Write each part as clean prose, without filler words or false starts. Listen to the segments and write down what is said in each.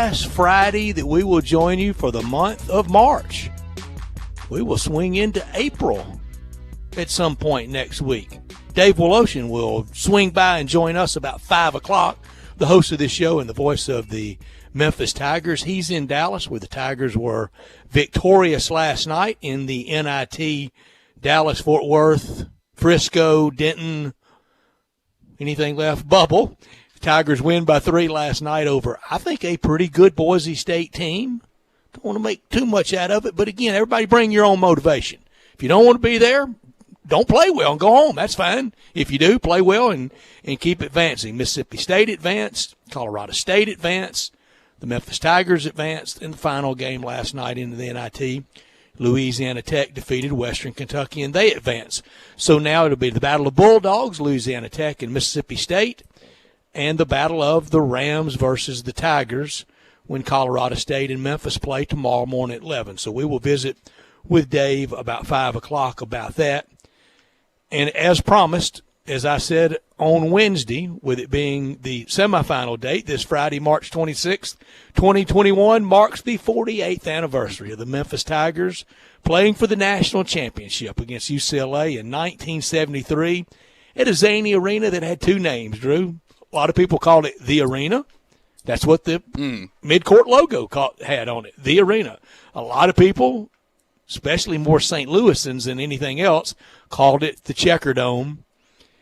last Friday that we will join you for the month of March. We will swing into April at some point next week. Dave Woloshin will swing by and join us about 5 o'clock, the host of this show and the voice of the Memphis Tigers. He's in Dallas, where the Tigers were victorious last night in the NIT Dallas-Fort Worth, Frisco, Denton, anything left, bubble. Tigers win by 3 last night over, I think, a pretty good Boise State team. Don't want to make too much out of it, but again, everybody bring your own motivation. If you don't want to be there, don't play well and go home. That's fine. If you do, play well and keep advancing. Mississippi State advanced. Colorado State advanced. The Memphis Tigers advanced in the final game last night into the NIT. Louisiana Tech defeated Western Kentucky, and they advanced. So now it'll be the Battle of Bulldogs, Louisiana Tech and Mississippi State, and the Battle of the Rams versus the Tigers when Colorado State and Memphis play tomorrow morning at 11. So we will visit with Dave about 5 o'clock about that. And as promised, as I said on Wednesday, with it being the semifinal date, this Friday, March 26th, 2021, marks the 48th anniversary of the Memphis Tigers playing for the national championship against UCLA in 1973 at a Zany Arena that had 2 names, Drew. A lot of people called it the Arena. That's what the midcourt logo had on it, the Arena. A lot of people, especially more St. Louisans than anything else, called it the Checker Dome.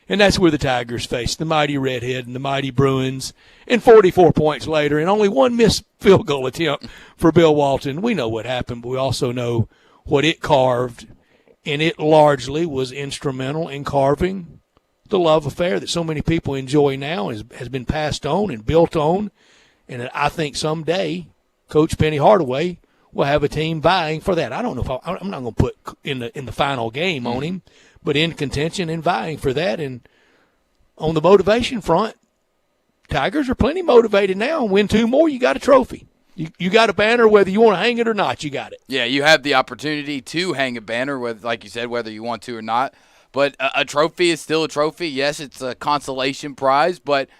And that's where the Tigers faced the mighty Redhead and the mighty Bruins. And 44 points later, and only 1 missed field goal attempt for Bill Walton. We know what happened, but we also know what it carved. And it largely was instrumental in carving the love affair that so many people enjoy now has been passed on and built on. And I think someday Coach Penny Hardaway will have a team vying for that. I don't know if I'm not going to put in the final game on him, but in contention and vying for that. And on the motivation front, Tigers are plenty motivated now. Win 2 more, you got a trophy. You got a banner, whether you want to hang it or not, you got it. Yeah, you have the opportunity to hang a banner, with, like you said, whether you want to or not. But a trophy is still a trophy. Yes, it's a consolation prize, but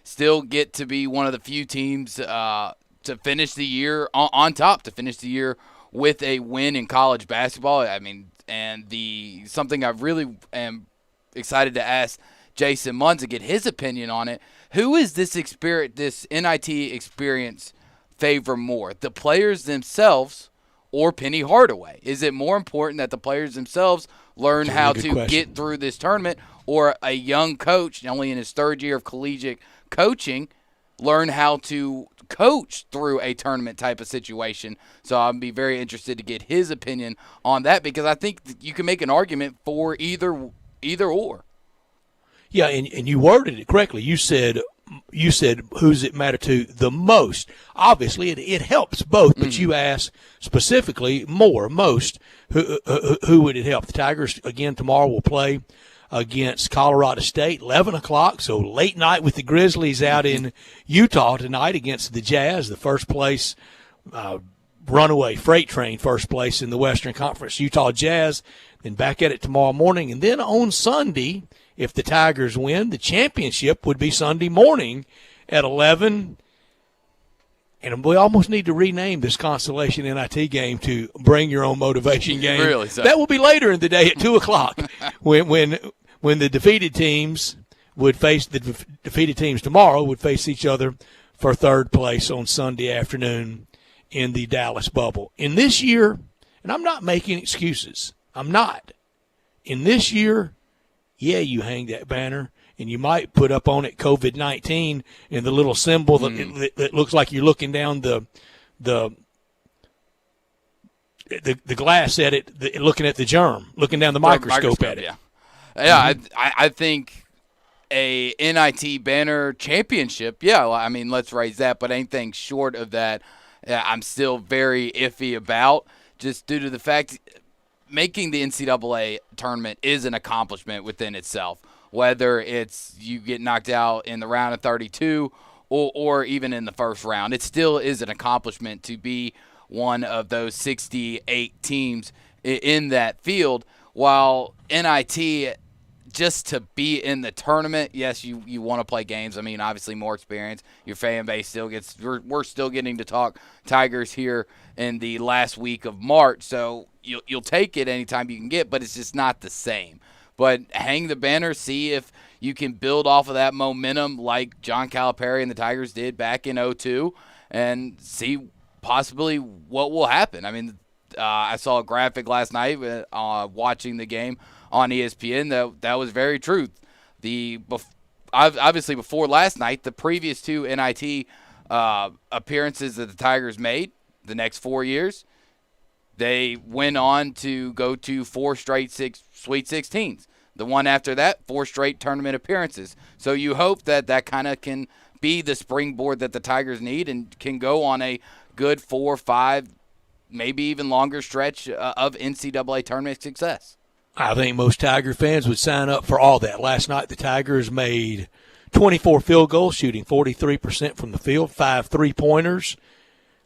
still get to be one of the few teams to finish the year on top, to finish the year with a win in college basketball. I mean, and something I really am excited to ask Jason Muns to get his opinion on it. Who is this NIT experience favor more, the players themselves or Penny Hardaway? Is it more important that the players themselves learn how to get through this tournament, or a young coach, only in his 3rd year of collegiate coaching, learn how to coach through a tournament type of situation? So I'd be very interested to get his opinion on that, because I think you can make an argument for either or. Yeah, and you worded it correctly. You said who's it matter to the most. Obviously, it helps both, but you asked specifically most. Who would it help? The Tigers, again, tomorrow will play against Colorado State, 11 o'clock, so late night with the Grizzlies out in Utah tonight against the Jazz, the first place runaway freight train, first place in the Western Conference, Utah Jazz. Then back at it tomorrow morning. And then on Sunday, if the Tigers win, the championship would be Sunday morning at 11. And we almost need to rename this Constellation NIT game to Bring Your Own Motivation game. Really? So. That will be later in the day at 2 o'clock when the defeated teams would face defeated teams tomorrow would face each other for 3rd place on Sunday afternoon in the Dallas bubble. In this year, and I'm not making excuses, I'm not. In this year, yeah, you hang that banner, and you might put up on it COVID-19 and the little symbol that looks like you're looking down the glass at it, looking at the germ, looking down the microscope at it. Yeah, yeah. I think a NIT banner championship. Yeah, I mean, let's raise that, but anything short of that, I'm still very iffy about, just due to the fact making the NCAA tournament is an accomplishment within itself. Whether it's you get knocked out in the round of 32 or even in the first round, it still is an accomplishment to be one of those 68 teams in that field. While NIT just to be in the tournament, yes, you want to play games. I mean, obviously more experience. Your fan base still gets – we're still getting to talk Tigers here in the last week of March, so you'll take it anytime you can get, but it's just not the same. But hang the banner, see if you can build off of that momentum like John Calipari and the Tigers did back in 2002 and see possibly what will happen. I mean, I saw a graphic last night watching the game on ESPN that was very true. Obviously before last night, the previous two NIT appearances that the Tigers made the next 4 years, they went on to go to 4 straight Sweet 16s. The one after that, 4 straight tournament appearances. So you hope that kind of can be the springboard that the Tigers need and can go on a good 4, 5, maybe even longer stretch of NCAA tournament success. I think most Tiger fans would sign up for all that. Last night, the Tigers made 24 field goals, shooting 43% from the field, 5 3-pointers.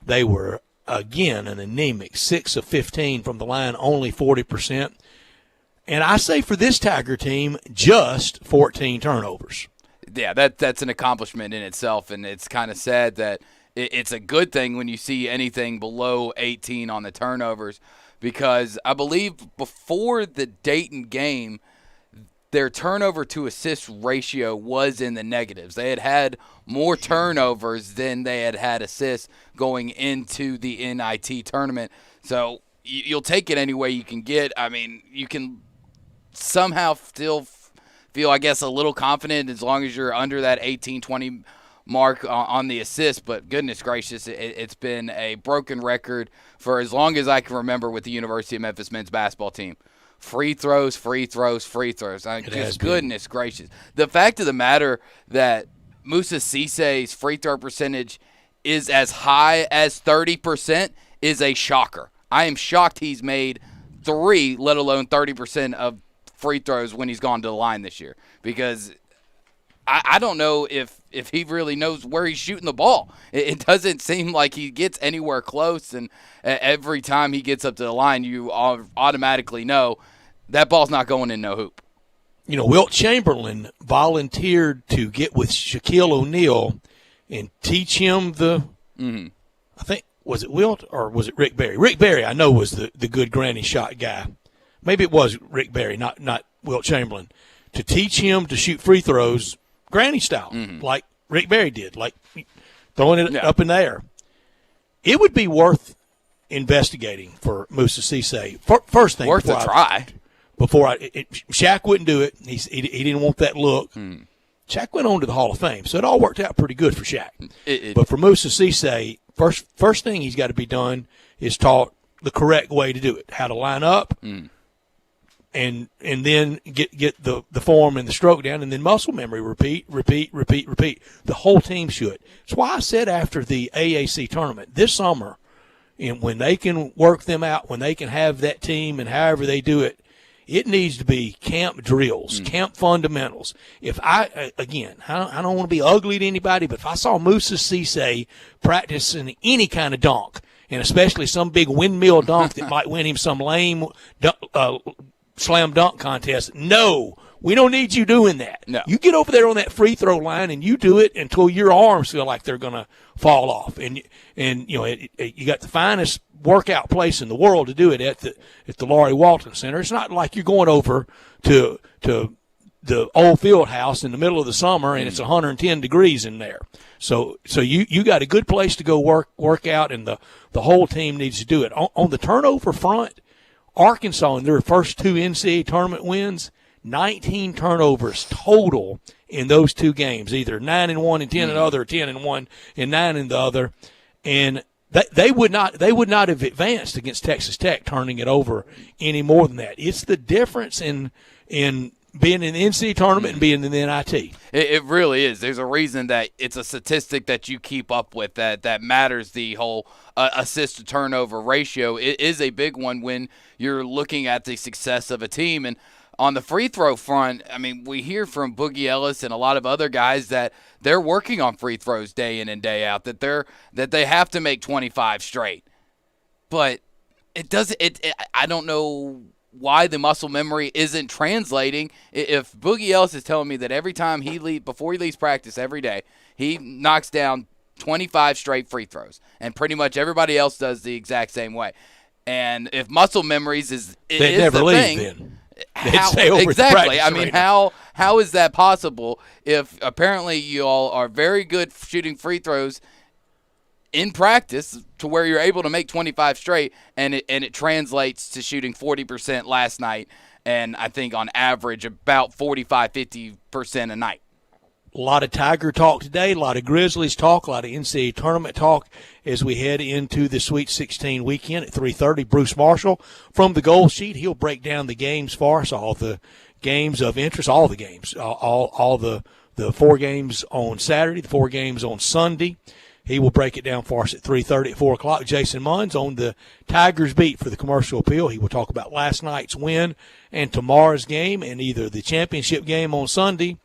They were, again, an anemic 6 of 15 from the line, only 40%. And I say for this Tiger team, just 14 turnovers. Yeah, that's an accomplishment in itself, and it's kind of sad that it's a good thing when you see anything below 18 on the turnovers, because I believe before the Dayton game, their turnover to assist ratio was in the negatives. They had more turnovers than they had assists going into the NIT tournament. So you'll take it any way you can get. I mean, you can somehow still feel, I guess, a little confident as long as you're under that 18-20 mark on the assist, but goodness gracious, it's been a broken record for as long as I can remember with the University of Memphis men's basketball team. Free throws, free throws, free throws. I mean, just goodness gracious. The fact of the matter that Musa Cisse's free throw percentage is as high as 30% is a shocker. I am shocked he's made 3, let alone 30% of free throws when he's gone to the line this year, because I don't know if he really knows where he's shooting the ball. It doesn't seem like he gets anywhere close, and every time he gets up to the line, you automatically know that ball's not going in no hoop. You know, Wilt Chamberlain volunteered to get with Shaquille O'Neal and teach him I think, was it Wilt or was it Rick Barry? Rick Barry, I know, was the good granny shot guy. Maybe it was Rick Barry, not Wilt Chamberlain, to teach him to shoot free throws granny style, like Rick Barry did, like throwing it up in the air. It would be worth investigating for Musa Cisse. First thing, worth a try. Shaq wouldn't do it. He didn't want that look. Shaq went on to the Hall of Fame, so it all worked out pretty good for Shaq. But for Musa Cisse, first thing he's got to be done is taught the correct way to do it, how to line up, and then get the form and the stroke down, and then muscle memory, repeat. The whole team should. That's why I said after the AAC tournament this summer, and when they can work them out, when they can have that team and however they do it, it needs to be camp drills, camp fundamentals. If I don't want to be ugly to anybody, but if I saw Musa Cisse practicing any kind of dunk, and especially some big windmill dunk that might win him some lame slam dunk contest, no, we don't need you doing that. No. You get over there on that free throw line and you do it until your arms feel like they're going to fall off. And you know, you got the finest workout place in the world to do it at the Laurie Walton Center. It's not like you're going over to the old field house in the middle of the summer and it's 110 degrees in there. So you got a good place to go work out, and the whole team needs to do it. On the turnover front, Arkansas, in their first 2 NCAA tournament wins, 19 turnovers total in those 2 games, either 9-1 and 10 in the other, or 10-1 and 9 in the other. And they would not have advanced against Texas Tech, turning it over any more than that. It's the difference in being in the NCAA tournament and being in the NIT. It really is. There's a reason that it's a statistic that you keep up with that matters. The whole assist to turnover ratio, it is a big one when you're looking at the success of a team. And on the free throw front, I mean, we hear from Boogie Ellis and a lot of other guys that they're working on free throws day in and day out, that they have to make 25 straight. But it doesn't. I don't know why the muscle memory isn't translating. If Boogie Ellis is telling me that every time before he leaves practice every day, he knocks down 25 straight free throws, and pretty much everybody else does the exact same way. And if muscle memories is never the leave thing, then. Exactly. I mean, how is that possible if apparently you all are very good shooting free throws in practice to where you're able to make 25 straight, and it translates to shooting 40% last night, and I think on average about 45-50% a night. A lot of Tiger talk today, a lot of Grizzlies talk, a lot of NCAA tournament talk as we head into the Sweet 16 weekend at 3:30. Bruce Marshall from the Gold Sheet, he'll break down the games for us, all the games of interest, all the games, all the 4 games on Saturday, the 4 games on Sunday. He will break it down for us at 3:30 at 4 o'clock. Jason Muns on the Tigers beat for the Commercial Appeal. He will talk about last night's win and tomorrow's game, and either the championship game on Sunday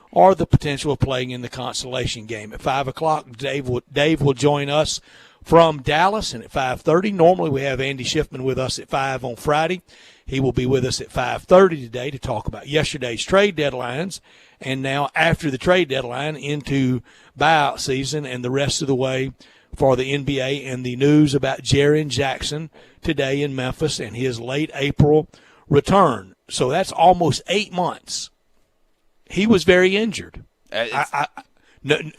or the potential of playing in the consolation game. At 5 o'clock, Dave will join us from Dallas, and at 5:30, normally we have Andy Schiffman with us at 5 on Friday. He will be with us at 5:30 today to talk about yesterday's trade deadlines, and now after the trade deadline into buyout season and the rest of the way for the NBA, and the news about Jaren Jackson today in Memphis and his late April return. So that's almost 8 months. He was very injured. No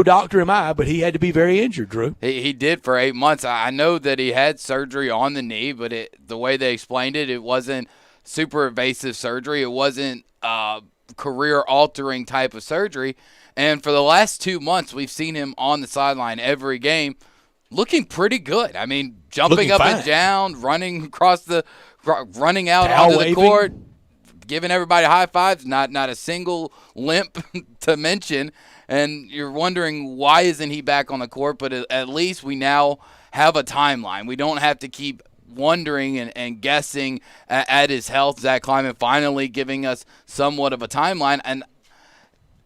doctor am I, but he had to be very injured, Drew. He did for 8 months. I know that he had surgery on the knee, but the way they explained it, it wasn't super invasive surgery. It wasn't career-altering type of surgery. And for the last 2 months, we've seen him on the sideline every game looking pretty good. I mean, jumping up and down, running out onto the court, giving everybody high fives, not a single limp to mention. And you're wondering, why isn't he back on the court? But at least we now have a timeline. We don't have to keep wondering and guessing at his health. Zach Kleiman finally giving us somewhat of a timeline. And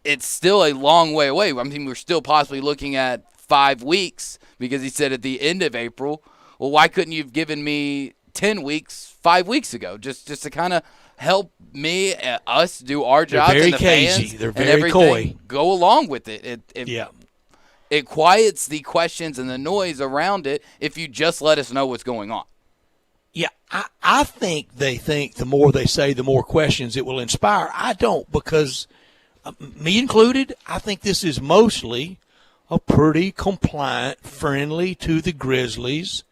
it's still a long way away. I mean, we're still possibly looking at 5 weeks, because he said at the end of April. Well, why couldn't you have given me 10 weeks 5 weeks ago, just to kind of help me, us do our jobs, and the cagey. fans, They're very and everything coy. Go along with it. Yeah. It quiets the questions and the noise around it if you just let us know what's going on. Yeah, I think they think the more they say, the more questions it will inspire. I don't, because me included, I think this is mostly a pretty compliant, friendly to the Grizzlies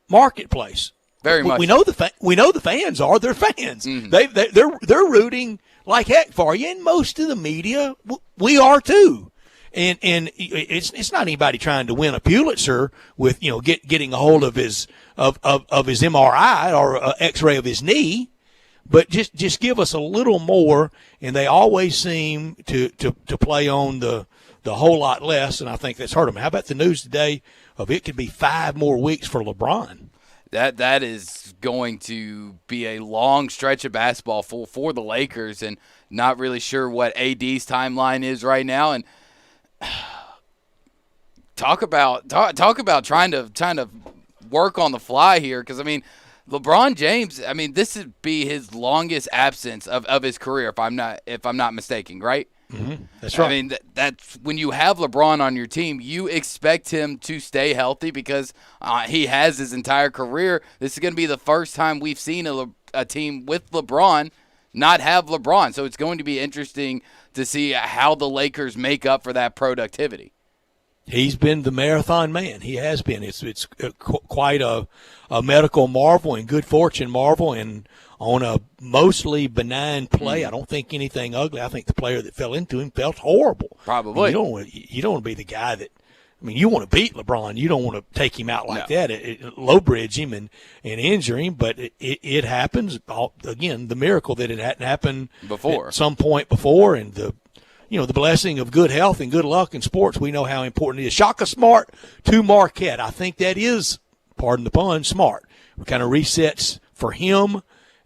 marketplace. Very much. We know the fans are. They're fans. Mm-hmm. They're rooting like heck for you, and most of the media, we are too. And it's not anybody trying to win a Pulitzer with getting a hold of his of his MRI or X-ray of his knee, but just give us a little more. And they always seem to play on the whole lot less, and I think that's hurt them. How about the news today of it could be 5 more weeks for LeBron? That is going to be a long stretch of basketball for the Lakers, and not really sure what AD's timeline is right now. And talk about trying to work on the fly here, because I mean, LeBron James, I mean, this would be his longest absence of his career, if I'm not mistaken, right? Mm-hmm. That's right. I mean, that's when you have LeBron on your team, you expect him to stay healthy, because he has his entire career. This is going to be the first time we've seen a team with LeBron not have LeBron. So it's going to be interesting to see how the Lakers make up for that productivity. He's been the marathon man. He has been. It's quite a medical marvel and good fortune marvel, and on a mostly benign play. I don't think anything ugly. I think the player that fell into him felt horrible. Probably. You don't want to be the guy that, I mean, you want to beat LeBron. You don't want to take him out like that, low bridge him and injure him. But it happens. Again, the miracle that it hadn't happened before, at some point before, and the blessing of good health and good luck in sports. We know how important it is. Shaka Smart to Marquette. I think that is, pardon the pun, smart. It kind of resets for him,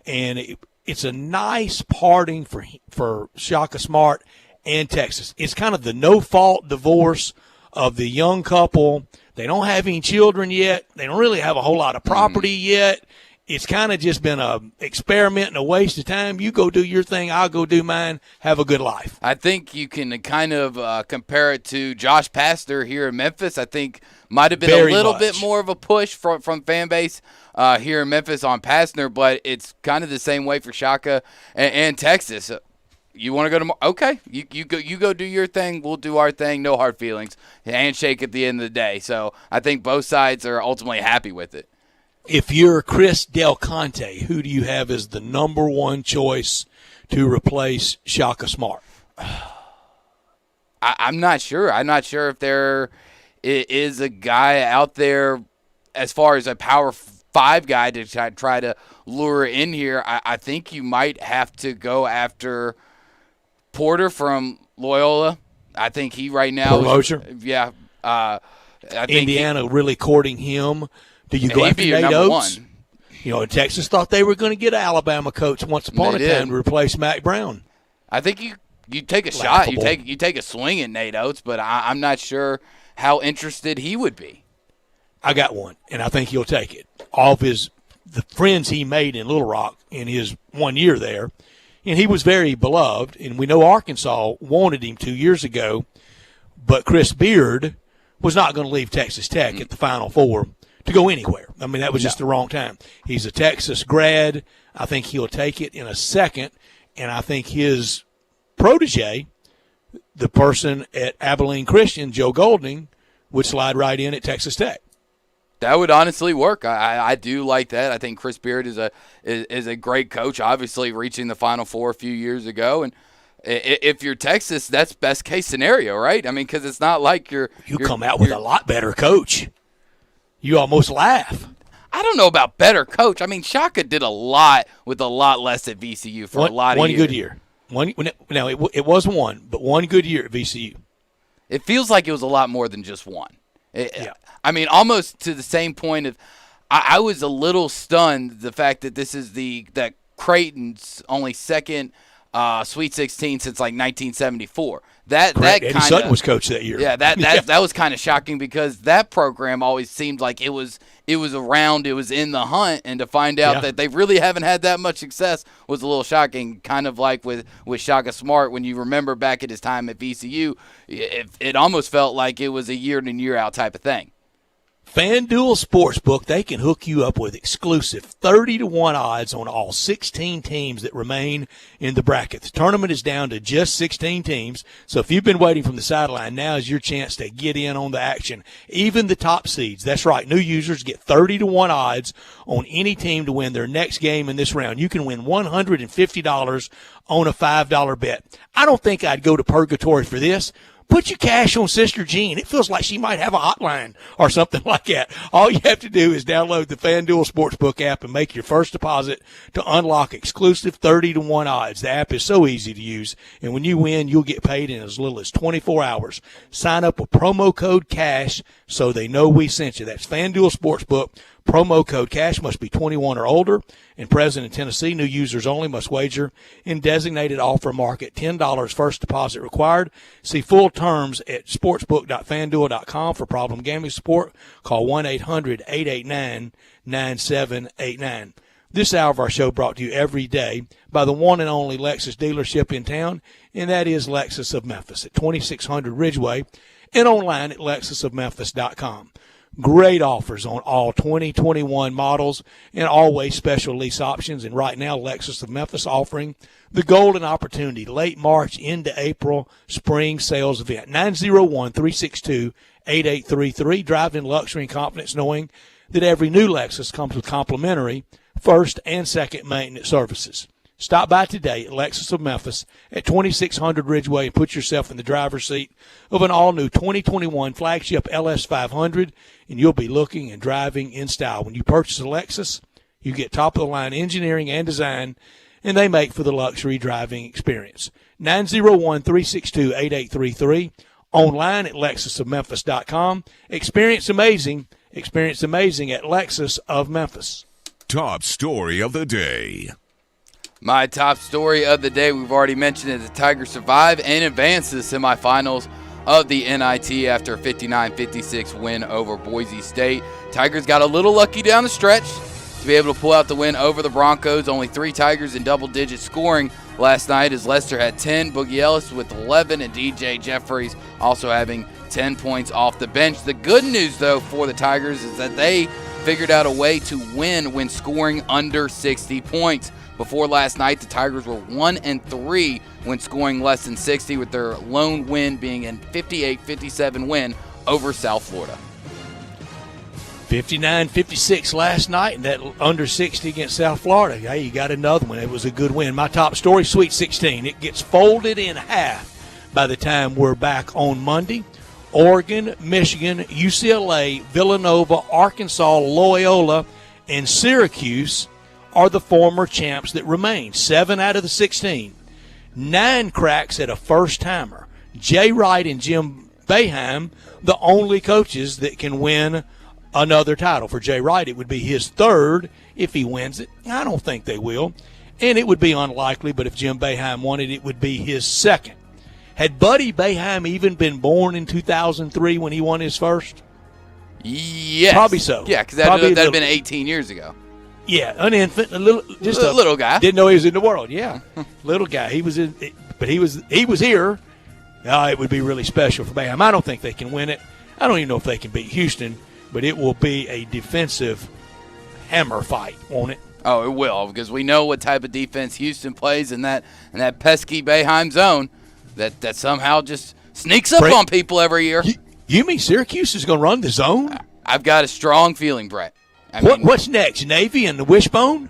and it's a nice parting for Shaka Smart and Texas. It's kind of the no-fault divorce of the young couple. They don't have any children yet. They don't really have a whole lot of property yet. it's kind of just been a experiment and a waste of time. You go do your thing, I'll go do mine. Have a good life. I think you can kind of compare it to Josh Pastner here in Memphis. I think might have been Very a little much. bit more of a push from fan base here in Memphis on Pastner, but it's kind of the same way for Shaka and Texas. You want to go to okay? You go do your thing. We'll do our thing. No hard feelings. Handshake at the end of the day. So I think both sides are ultimately happy with it. If you're Chris Del Conte, who do you have as the number one choice to replace Shaka Smart? I'm not sure. I'm not sure if there is a guy out there as far as a Power 5 guy to try to lure in here. I think you might have to go after Porter from Loyola. I think he right now Porter. I think Indiana really courting him. Do you go after Nate Oates? You know, Texas thought they were going to get an Alabama coach once upon a time to replace Mac Brown. I think you take a shot. You take a swing at Nate Oates, but I'm not sure how interested he would be. I got one, and I think he'll take it. All of the friends he made in Little Rock in his 1 year there, and he was very beloved, and we know Arkansas wanted him 2 years ago, but Chris Beard was not going to leave Texas Tech at the Final Four to go anywhere. I mean, that was just the wrong time. He's a Texas grad. I think he'll take it in a second, and I think his protege, the person at Abilene Christian, Joe Golding, would slide right in at Texas Tech. That would honestly work. I do like that. I think Chris Beard is a great coach, obviously reaching the Final Four a few years ago. And if you're Texas, that's best case scenario, right? I mean, because it's not like you're come out with a lot better coach. You almost laugh. I don't know about better coach. I mean, Shaka did a lot with a lot less at VCU for a lot of years. One good year. It was one, but one good year at VCU. It feels like it was a lot more than just one. I mean, almost to the same point of I was a little stunned the fact that this is that Creighton's only second Sweet 16 since like 1974. Eddie Sutton was coach that year. Yeah, that was kind of shocking because that program always seemed like it was around, it was in the hunt, and to find out that they really haven't had that much success was a little shocking. Kind of like with Shaka Smart, when you remember back at his time at VCU, it almost felt like it was a year in and year out type of thing. FanDuel Sportsbook, they can hook you up with exclusive 30-1 odds on all 16 teams that remain in the bracket. The tournament is down to just 16 teams, so if you've been waiting from the sideline, now is your chance to get in on the action. Even the top seeds, that's right, new users get 30-1 odds on any team to win their next game in this round. You can win $150 on a $5 bet. I don't think I'd go to purgatory for this. Put your cash on Sister Jean. It feels like she might have a hotline or something like that. All you have to do is download the FanDuel Sportsbook app and make your first deposit to unlock exclusive 30-1 odds. The app is so easy to use, and when you win, you'll get paid in as little as 24 hours. Sign up with promo code CASH so they know we sent you. That's FanDuel Sportsbook. Promo code CASH, must be 21 or older, and present in Tennessee. New users only, must wager in designated offer market. $10 first deposit required. See full terms at sportsbook.fanduel.com. For problem gambling support, call 1-800-889-9789. This hour of our show brought to you every day by the one and only Lexus dealership in town, and that is Lexus of Memphis at 2600 Ridgeway and online at lexusofmemphis.com. Great offers on all 2021 models and always special lease options. And right now, Lexus of Memphis offering the golden opportunity, late March into April spring sales event. 901-362-8833. Drive in luxury and confidence knowing that every new Lexus comes with complimentary first and second maintenance services. Stop by today at Lexus of Memphis at 2600 Ridgeway and put yourself in the driver's seat of an all-new 2021 flagship LS500, and you'll be looking and driving in style. When you purchase a Lexus, you get top-of-the-line engineering and design, and they make for the luxury driving experience. 901-362-8833, online at lexusofmemphis.com. Experience amazing at Lexus of Memphis. Top story of the day. My top story of the day, we've already mentioned it, the Tigers survive and advance to the semifinals of the NIT after a 59-56 win over Boise State. Tigers got a little lucky down the stretch to be able to pull out the win over the Broncos. Only 3 Tigers in double-digit scoring last night, as Lester had 10, Boogie Ellis with 11, and DJ Jeffries also having 10 points off the bench. The good news, though, for the Tigers is that they figured out a way to win when scoring under 60 points. Before last night, the Tigers were 1-3 when scoring less than 60, with their lone win being a 58-57 win over South Florida. 59-56 last night, and that under 60 against South Florida. Hey, you got another one. It was a good win. My top story, Sweet 16. It gets folded in half by the time we're back on Monday. Oregon, Michigan, UCLA, Villanova, Arkansas, Loyola, and Syracuse are the former champs that remain. 7 out of the 16. 9 cracks at a first-timer. Jay Wright and Jim Boeheim, the only coaches that can win another title. For Jay Wright, it would be his 3rd if he wins it. I don't think they will. And it would be unlikely, but if Jim Boeheim won it, it would be his 2nd. Had Buddy Boeheim even been born in 2003 when he won his first? Yes. Probably so. Yeah, because that would have been 18 years ago. Yeah, an infant, a little guy. Didn't know he was in the world. Yeah, little guy. He was here. It would be really special for Boeheim. I don't think they can win it. I don't even know if they can beat Houston, but it will be a defensive hammer fight, won't it? Oh, it will, because we know what type of defense Houston plays in that pesky Boeheim zone that somehow just sneaks up on people every year. You mean Syracuse is going to run the zone? I've got a strong feeling, Brett. What's next, Navy and the Wishbone?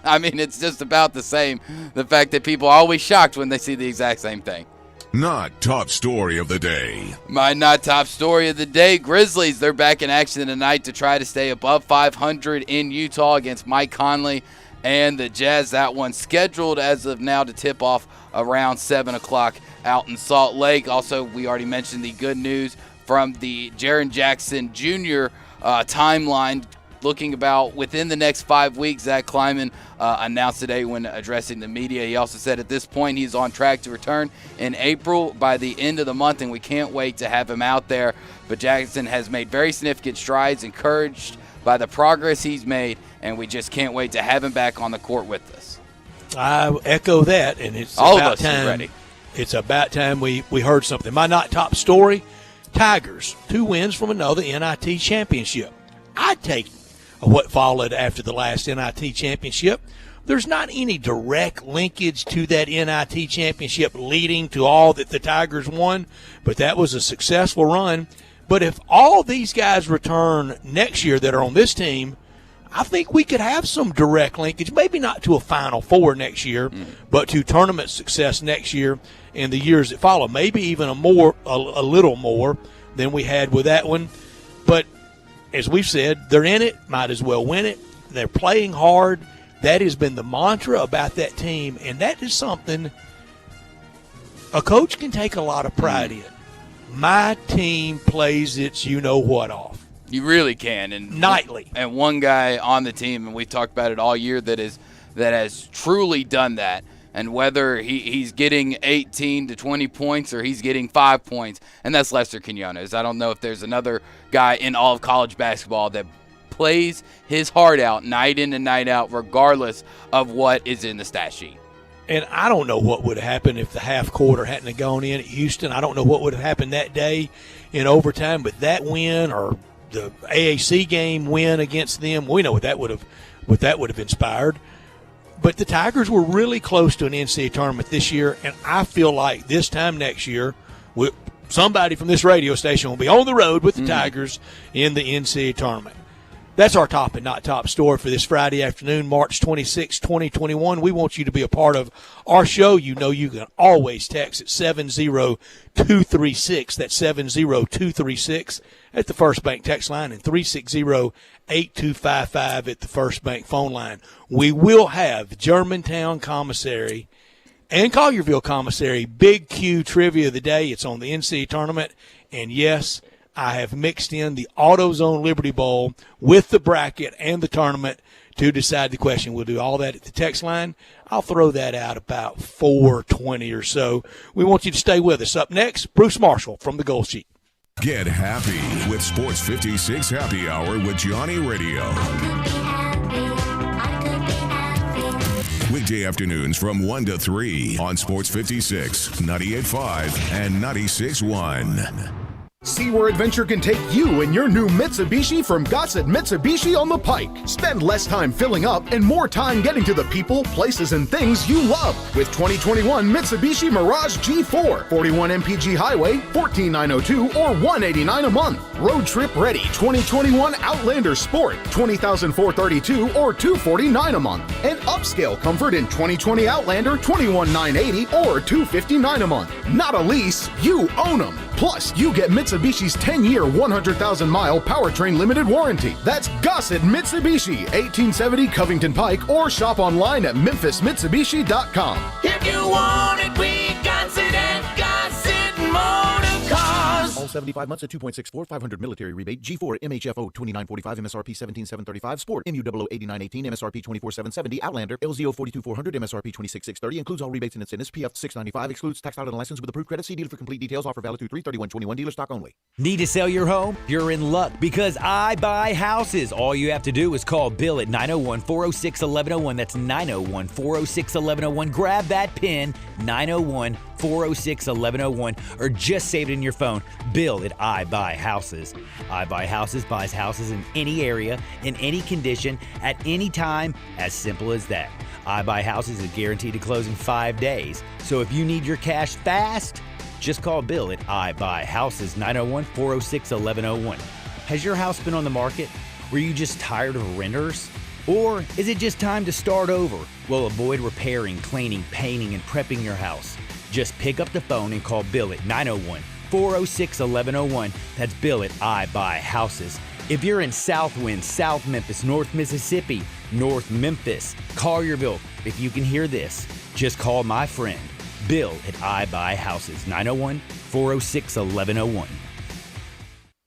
I mean, it's just about the same. The fact that people are always shocked when they see the exact same thing. Not top story of the day. My not top story of the day, Grizzlies. They're back in action tonight to try to stay above 500 in Utah against Mike Conley and the Jazz. That one scheduled as of now to tip off around 7 o'clock out in Salt Lake. Also, we already mentioned the good news from the Jaren Jackson Jr. Timeline. Looking about within the next 5 weeks, Zach Kleiman announced today when addressing the media. He also said at this point he's on track to return in April by the end of the month, and we can't wait to have him out there. But Jackson has made very significant strides, encouraged by the progress he's made, and we just can't wait to have him back on the court with us. I echo that, and it's all about of us time. Ready. It's about time we heard something. My not top story, Tigers, 2 wins from another NIT championship. I'd take what followed after the last NIT championship. There's not any direct linkage to that NIT championship leading to all that the Tigers won, but that was a successful run. But if all these guys return next year that are on this team, I think we could have some direct linkage, maybe not to a Final Four next year, but to tournament success next year and the years that follow, maybe even a little more than we had with that one. But as we've said, they're in it, might as well win it. They're playing hard. That has been the mantra about that team, and that is something a coach can take a lot of pride in. My team plays its you-know-what off. You really can. And nightly. And one guy on the team, and we've talked about it all year, that has truly done that. And whether he's getting 18 to 20 points or he's getting 5 points, and that's Lester Quinones. I don't know if there's another guy in all of college basketball that plays his heart out night in and night out regardless of what is in the stat sheet. And I don't know what would have happened if the half quarter hadn't have gone in at Houston. I don't know what would have happened that day in overtime, but that win or the AAC game win against them, we know what that would have inspired. But the Tigers were really close to an NCAA tournament this year, and I feel like this time next year, somebody from this radio station will be on the road with the Tigers in the NCAA tournament. That's our top and not top story for this Friday afternoon, March 26, 2021. We want you to be a part of our show. You know you can always text at 70236. That's 70236 at the First Bank text line and 360-8255 at the First Bank phone line. We will have Germantown Commissary and Collierville Commissary Big Q Trivia of the Day. It's on the NCAA tournament. And, yes, I have mixed in the AutoZone Liberty Bowl with the bracket and the tournament to decide the question. We'll do all that at the text line. I'll throw that out about 4:20 or so. We want you to stay with us. Up next, Bruce Marshall from the Gold Sheet. Get happy with Sports 56 Happy Hour with Johnny Radio. I could be happy. Weekday afternoons from 1 to 3 on Sports 56, 98.5, and 96.1. See where adventure can take you in your new Mitsubishi from Gossett Mitsubishi on the Pike. Spend less time filling up and more time getting to the people, places, and things you love with 2021 Mitsubishi Mirage G4. 41 MPG Highway, $14,902 or $189 a month. Road trip ready 2021 Outlander Sport, $20,432 or $249 a month. And upscale comfort in 2020 Outlander, $21,980 or $259 a month. Not a lease, you own them. Plus, you get Mitsubishi's 10-year, 100,000-mile powertrain limited warranty. That's Gossett Mitsubishi, 1870 Covington Pike, or shop online at memphismitsubishi.com. If you want it, we got it at Gossett Motor Cars. All 75 months at 2.64, 500 military rebate. G4 MHFO 2945, MSRP 17735. Sport MUOO 8918, MSRP 24770. Outlander LZO 42400, MSRP 26630. Includes all rebates and incentives. PF 695 excludes tax title and license with approved credit. See dealer for complete details. Offer valid through 3/31/21. Dealer stock only. Need to sell your home? You're in luck because I buy houses. All you have to do is call Bill at 901-406-1101. That's 901-406-1101. Grab that pin, 901-406-1101, or just save it in your phone. Bill at I Buy Houses. I Buy Houses buys houses in any area, in any condition, at any time. As simple as that. I Buy Houses is guaranteed to close in 5 days. So if you need your cash fast, just call Bill at I Buy Houses, 901-406-1101. Has your house been on the market? Were you just tired of renters? Or is it just time to start over? Well, avoid repairing, cleaning, painting, and prepping your house. Just pick up the phone and call Bill at 901-406-1101. That's Bill at I Buy Houses. If you're in Southwind, South Memphis, North Mississippi, North Memphis, Collierville, if you can hear this, just call my friend, Bill at I Buy Houses, 901-406-1101.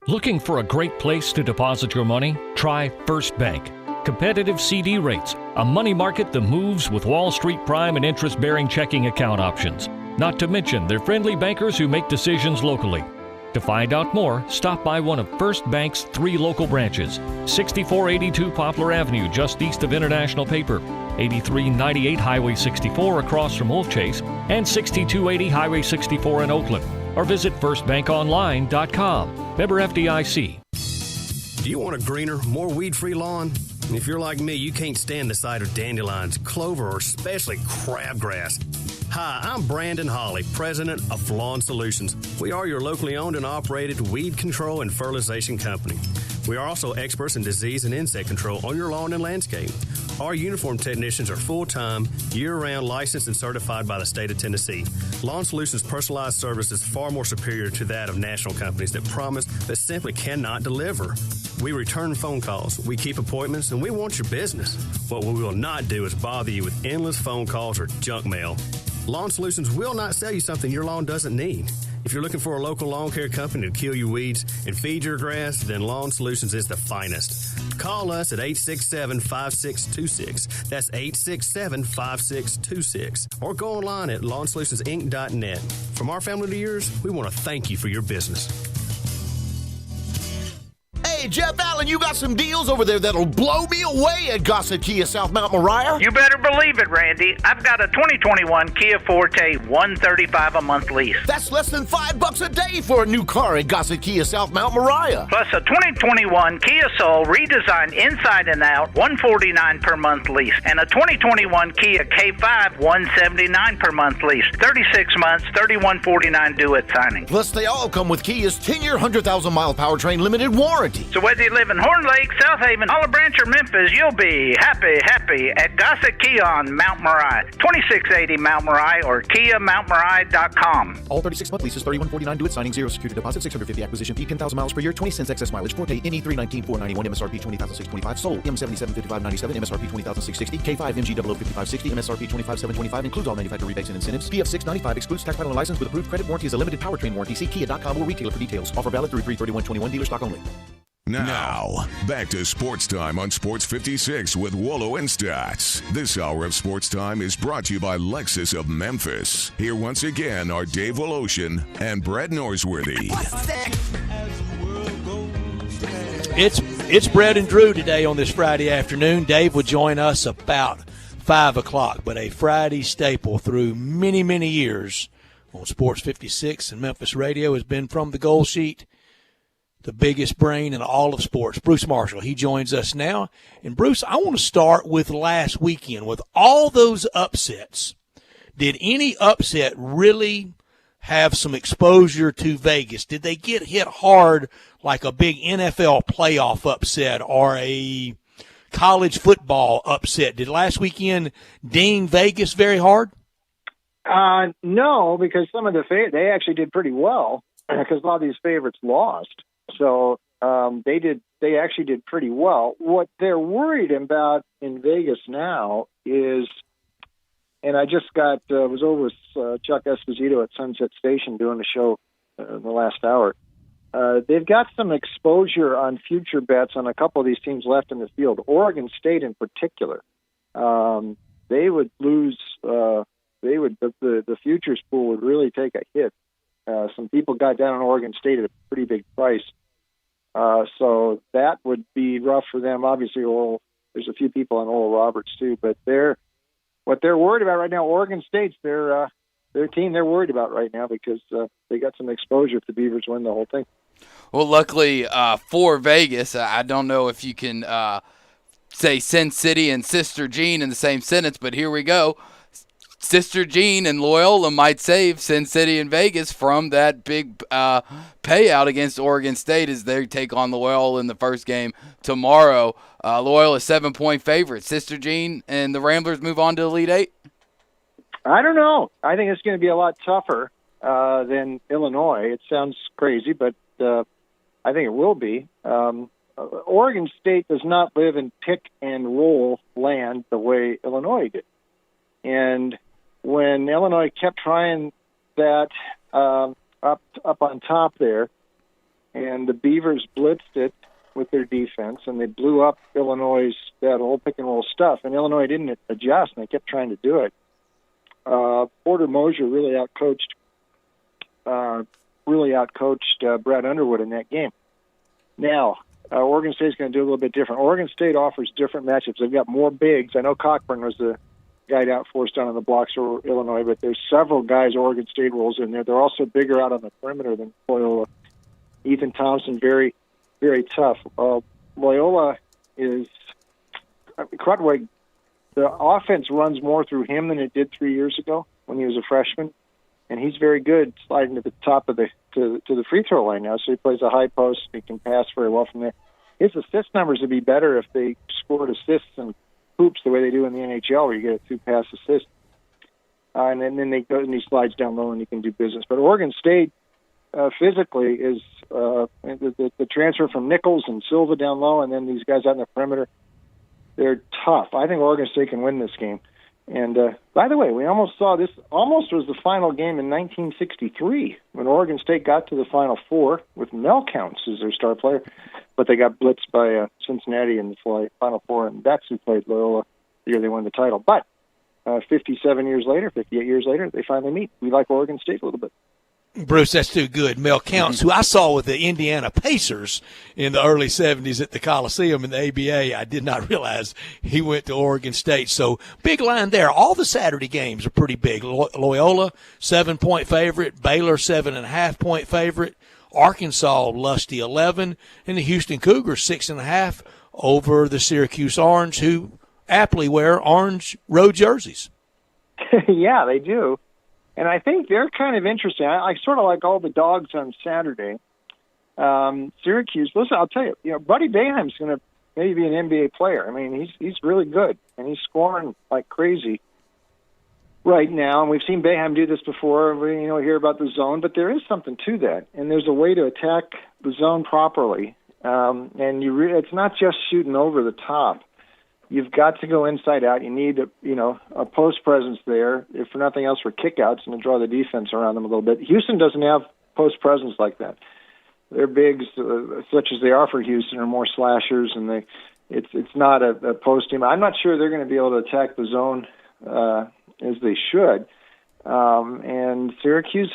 Looking for a great place to deposit your money? Try First Bank. Competitive CD rates, a money market that moves with Wall Street prime and interest-bearing checking account options. Not to mention their friendly bankers who make decisions locally. To find out more, stop by one of First Bank's 3 local branches. 6482 Poplar Avenue, just east of International Paper. 8398 Highway 64 across from Wolf Chase. And 6280 Highway 64 in Oakland. Or visit firstbankonline.com. Member FDIC. Do you want a greener, more weed-free lawn? If you're like me, you can't stand the sight of dandelions, clover, or especially crabgrass. Hi, I'm Brandon Hawley, president of Lawn Solutions. We are your locally owned and operated weed control and fertilization company. We are also experts in disease and insect control on your lawn and landscape. Our uniformed technicians are full-time, year-round licensed and certified by the state of Tennessee. Lawn Solutions' personalized service is far more superior to that of national companies that promise but simply cannot deliver. We return phone calls, we keep appointments, and we want your business. What we will not do is bother you with endless phone calls or junk mail. Lawn Solutions will not sell you something your lawn doesn't need. If you're looking for a local lawn care company to kill your weeds and feed your grass, then Lawn Solutions is the finest. Call us at 867-5626. That's 867-5626. Or go online at lawnsolutionsinc.net. From our family to yours, we want to thank you for your business. Hey, Jeff Allen, you got some deals over there that'll blow me away at Gossett Kia South Mount Moriah. You better believe it, Randy. I've got a 2021 Kia Forte $135 a month lease. That's less than $5 a day for a new car at Gossett Kia South Mount Moriah. Plus a 2021 Kia Soul redesigned inside and out $149 per month lease. And a 2021 Kia K5 $179 per month lease. 36 months, $3149 due at signing. Plus they all come with Kia's 10-year 100,000-mile powertrain limited warranty. So whether you live in Horn Lake, South Haven, Olive Branch, or Memphis, you'll be happy at Gossett Kia on Mount Moriah, 2680 Mount Moriah, or KiaMountMoriah.com. All 36-month leases, $3149 due at signing, 0 security deposit, $650 acquisition fee, 10,000 miles per year, 20 cents excess mileage. Forte NE 319,491, MSRP 20,625. Sold M775597, MSRP 20,660. K5 MG005560, MSRP 25,725. Includes all manufacturer rebates and incentives. PF 695 excludes tax title and license with approved credit. Warranty is a limited powertrain warranty. See Kia.com or retailer for details. Offer valid through 3/31/21. Dealer stock only. Now, back to Sports Time on Sports 56 with Wolo and Stats. This hour of Sports Time is brought to you by Lexus of Memphis. Here once again are Dave Woloshin and Brett Norsworthy. It's Brett and Drew today on this Friday afternoon. Dave will join us about 5 o'clock, but a Friday staple through many, many years on Sports 56 and Memphis Radio has been from the Goal Sheet, the biggest brain in all of sports, Bruce Marshall. He joins us now. And, Bruce, I want to start with last weekend. With all those upsets, did any upset really have some exposure to Vegas? Did they get hit hard like a big NFL playoff upset or a college football upset? Did last weekend ding Vegas very hard? No, because some of they actually did pretty well because a lot of these favorites lost. So they actually did pretty well. What they're worried about in Vegas now is, and I just was over with Chuck Esposito at Sunset Station doing a show in the last hour. They've got some exposure on future bets on a couple of these teams left in the field. Oregon State in particular, they would lose. The futures pool would really take a hit. Some people got down on Oregon State at a pretty big price, so that would be rough for them. Obviously, there's a few people on Oral Roberts too, but what they're worried about right now. Oregon State's their team they're worried about right now because they got some exposure if the Beavers win the whole thing. Well, luckily for Vegas, I don't know if you can say Sin City and Sister Jean in the same sentence, but here we go. Sister Jean and Loyola might save Sin City and Vegas from that big payout against Oregon State as they take on Loyola in the first game tomorrow. Loyola 7-point favorite. Sister Jean and the Ramblers move on to Elite Eight? I don't know. I think it's going to be a lot tougher than Illinois. It sounds crazy, but I think it will be. Oregon State does not live in pick and roll land the way Illinois did. And when Illinois kept trying that up on top there, and the Beavers blitzed it with their defense, and they blew up Illinois' that whole pick and roll stuff, and Illinois didn't adjust, and they kept trying to do it. Porter Mosier really outcoached Brad Underwood in that game. Now, Oregon State's going to do a little bit different. Oregon State offers different matchups. They've got more bigs. I know Cockburn was the guy out forced down on the blocks for Illinois, but there's several guys Oregon State rolls in there. They're also bigger out on the perimeter than Loyola. Ethan Thompson, very, very tough. Loyola is Crutwig. The offense runs more through him than it did 3 years ago when he was a freshman, and he's very good sliding to the top of to the free throw line now. So he plays a high post. He can pass very well from there. His assist numbers would be better if they scored assists and hoops the way they do in the NHL, where you get a 2-pass assist, and then they go and he slides down low and he can do business. But Oregon State physically is the transfer from Nichols and Silva down low, and then these guys out in the perimeter. They're tough. I think Oregon State can win this game. And by the way, we almost saw this. Almost was the final game in 1963 when Oregon State got to the Final Four with Mel Counts as their star player, but they got blitzed by Cincinnati in the Final Four, and that's who played Loyola the year they won the title. But 58 years later, they finally meet. We like Oregon State a little bit. Bruce, that's too good. Mel Counts, who I saw with the Indiana Pacers in the early 70s at the Coliseum in the ABA, I did not realize he went to Oregon State. So big line there. All the Saturday games are pretty big. Loyola, 7-point favorite. Baylor, 7.5-point favorite. Arkansas, lusty 11. And the Houston Cougars, 6.5 over the Syracuse Orange, who aptly wear orange road jerseys. Yeah, they do. And I think they're kind of interesting. I sort of like all the dogs on Saturday. Syracuse, listen, I'll tell you, Buddy Boeheim's going to maybe be an NBA player. I mean, he's really good, and he's scoring like crazy right now. And we've seen Boeheim do this before. We hear about the zone, but there is something to that, and there's a way to attack the zone properly. And it's not just shooting over the top. You've got to go inside out. You need a post presence there, if for nothing else, for kickouts and to draw the defense around them a little bit. Houston doesn't have post presence like that. Their bigs, such as they are for Houston, are more slashers, and it's not a post team. I'm not sure they're going to be able to attack the zone as they should. And Syracuse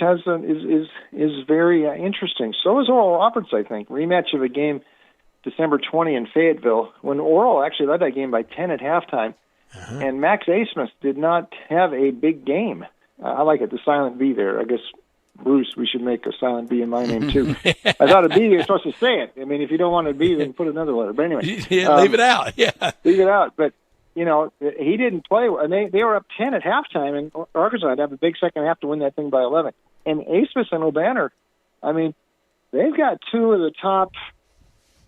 is very interesting. So is Oral Roberts, I think. Rematch of a game December 20 in Fayetteville, when Oral actually led that game by 10 at halftime. And Max Asmus did not have a big game. I like it, the silent B there. I guess, Bruce, we should make a silent B in my name, too. I thought a B, you're supposed to say it. I mean, if you don't want a B, then put another letter. But anyway. Leave it out. Yeah. Leave it out. But, you know, he didn't play. And they were up 10 at halftime, and Arkansas had to have a big second half to win that thing by 11. And Asmus and O'Banner, I mean, they've got two of the top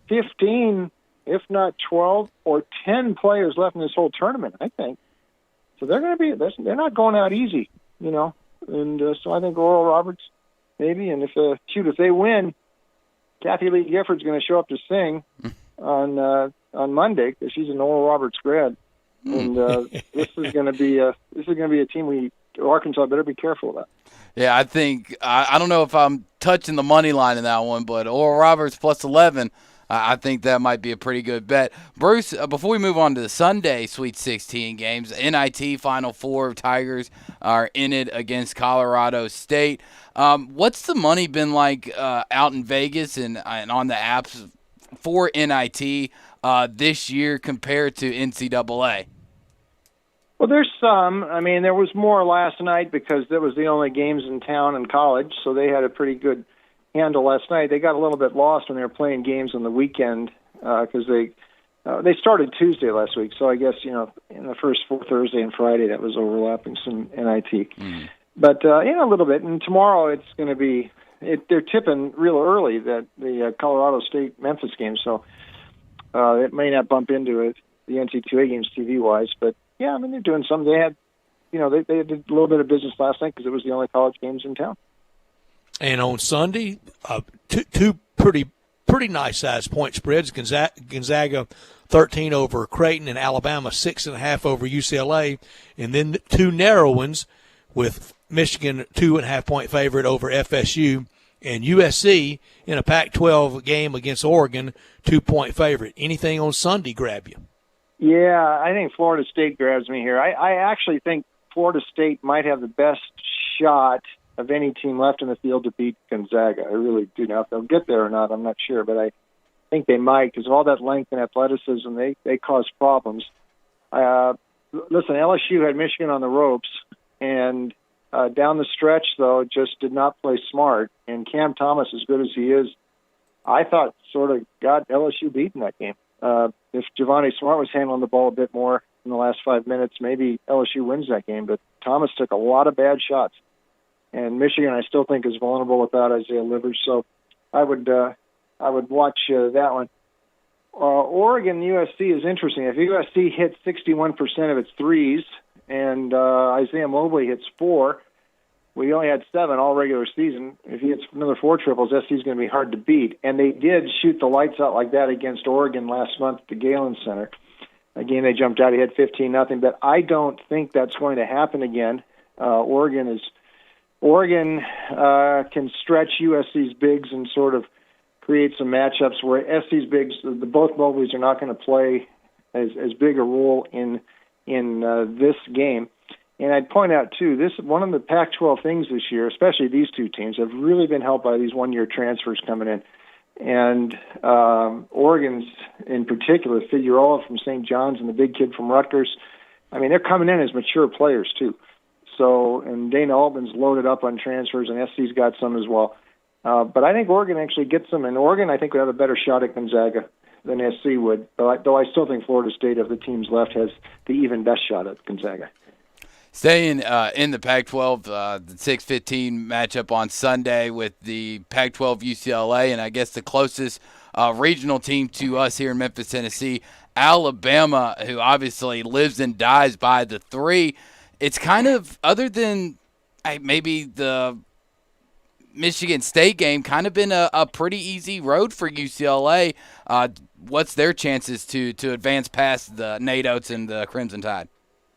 15, if not 12 or 10 players left in this whole tournament, I think. So they're not going out easy, you know. And so I think Oral Roberts maybe. And if they win, Kathy Lee Gifford's going to show up to sing on Monday because she's an Oral Roberts grad. And this is going to be a team Arkansas better be careful about. Yeah, I think I don't know if I'm touching the money line in that one, but Oral Roberts plus 11. I think that might be a pretty good bet. Bruce, before we move on to the Sunday Sweet 16 games, NIT Final Four Tigers are in it against Colorado State. What's the money been like out in Vegas and on the apps for NIT this year compared to NCAA? Well, there's some. I mean, there was more last night because that was the only games in town in college, so they had a pretty good handle last night. They got a little bit lost when they were playing games on the weekend because they started Tuesday last week. So I guess, you know, in the first Thursday and Friday, that was overlapping some NIT. But, a little bit. And tomorrow it's going to be they're tipping real early that the Colorado State-Memphis game. So it may not bump into it, the NC2A games TV-wise. But, yeah, I mean, they're doing some. They had, you know, they did a little bit of business last night because it was the only college games in town. And on Sunday, two pretty nice size point spreads. Gonzaga 13 over Creighton, and Alabama 6.5 over UCLA, and then two narrow ones with Michigan 2.5 point favorite over FSU, and USC in a Pac-12 game against Oregon 2 point favorite. Anything on Sunday grab you? Yeah, I think Florida State grabs me here. I actually think Florida State might have the best shot of any team left in the field to beat Gonzaga. I really do. Now, if they'll get there or not, I'm not sure, but I think they might because of all that length and athleticism, they cause problems. Listen, LSU had Michigan on the ropes, and down the stretch, though, just did not play smart. And Cam Thomas, as good as he is, I thought sort of got LSU beat in that game. If Giovanni Smart was handling the ball a bit more in the last 5 minutes, maybe LSU wins that game. But Thomas took a lot of bad shots. And Michigan, I still think, is vulnerable without Isaiah Livers. So I would watch that one. Oregon USC is interesting. If USC hits 61% of its threes and Isaiah Mobley hits 4, we only had 7 all regular season. If he hits another 4 triples, SC is going to be hard to beat. And they did shoot the lights out like that against Oregon last month at the Galen Center. Again, they jumped out. He had 15-0. But I don't think that's going to happen again. Oregon can stretch USC's bigs and sort of create some matchups where SC's bigs, both Mobleys, are not going to play as big a role in this game. And I'd point out, too, one of the Pac-12 things this year, especially these two teams, have really been helped by these one-year transfers coming in. And Oregon's, in particular, Figueroa from St. John's and the big kid from Rutgers, I mean, they're coming in as mature players, too. So, and Dana Altman's loaded up on transfers, and SC's got some as well. But I think Oregon actually gets them, and Oregon, I think, would have a better shot at Gonzaga than SC would. Though I still think Florida State, of the teams left, has the even best shot at Gonzaga. Staying in the Pac-12, the 6:15 matchup on Sunday with the Pac-12 UCLA, and I guess the closest regional team to us here in Memphis, Tennessee, Alabama, who obviously lives and dies by the 3. It's kind of, other than maybe the Michigan State game, kind of been a pretty easy road for UCLA. What's their chances to advance past the Nate Oates and the Crimson Tide?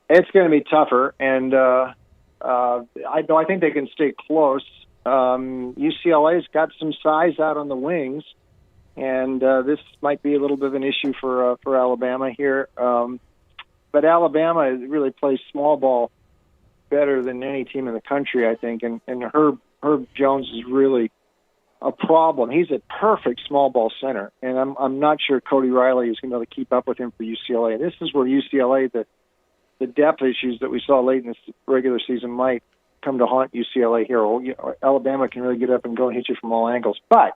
It's going to be tougher, and I think they can stay close. UCLA's got some size out on the wings, and this might be a little bit of an issue for Alabama here. But Alabama really plays small ball better than any team in the country, I think, and Herb Jones is really a problem. He's a perfect small ball center, and I'm not sure Cody Riley is going to be able to keep up with him for UCLA. This is where UCLA, the depth issues that we saw late in the regular season might come to haunt UCLA here. Alabama can really get up and go and hit you from all angles. But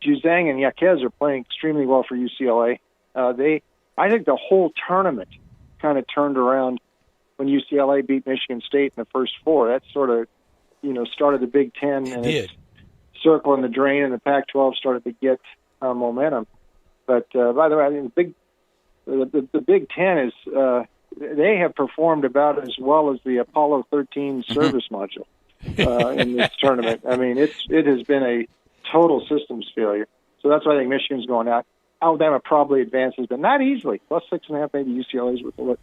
Juzang and Yaquez are playing extremely well for UCLA. I think the whole tournament kind of turned around when UCLA beat Michigan State in the first four. That sort of, started the Big Ten and its circle in the drain, and the Pac-12 started to get momentum. But by the way, I think the Big Ten is they have performed about as well as the Apollo 13 service module in this tournament. I mean, it has been a total systems failure. So that's why I think Michigan's going out. Alabama probably advances, but not easily. Plus 6.5, maybe UCLA's with the look.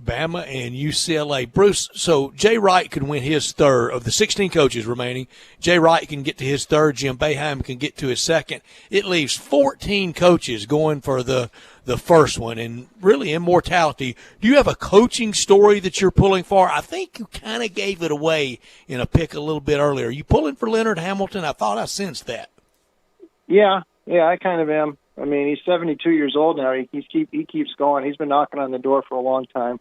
Bama and UCLA. Bruce, so Jay Wright can win his third. Of the 16 coaches remaining, Jay Wright can get to his third. Jim Boeheim can get to his second. It leaves 14 coaches going for the first one, and really immortality. Do you have a coaching story that you're pulling for? I think you kind of gave it away in a pick a little bit earlier. Are you pulling for Leonard Hamilton? I thought I sensed that. Yeah, I kind of am. I mean, he's 72 years old now. He keeps going. He's been knocking on the door for a long time.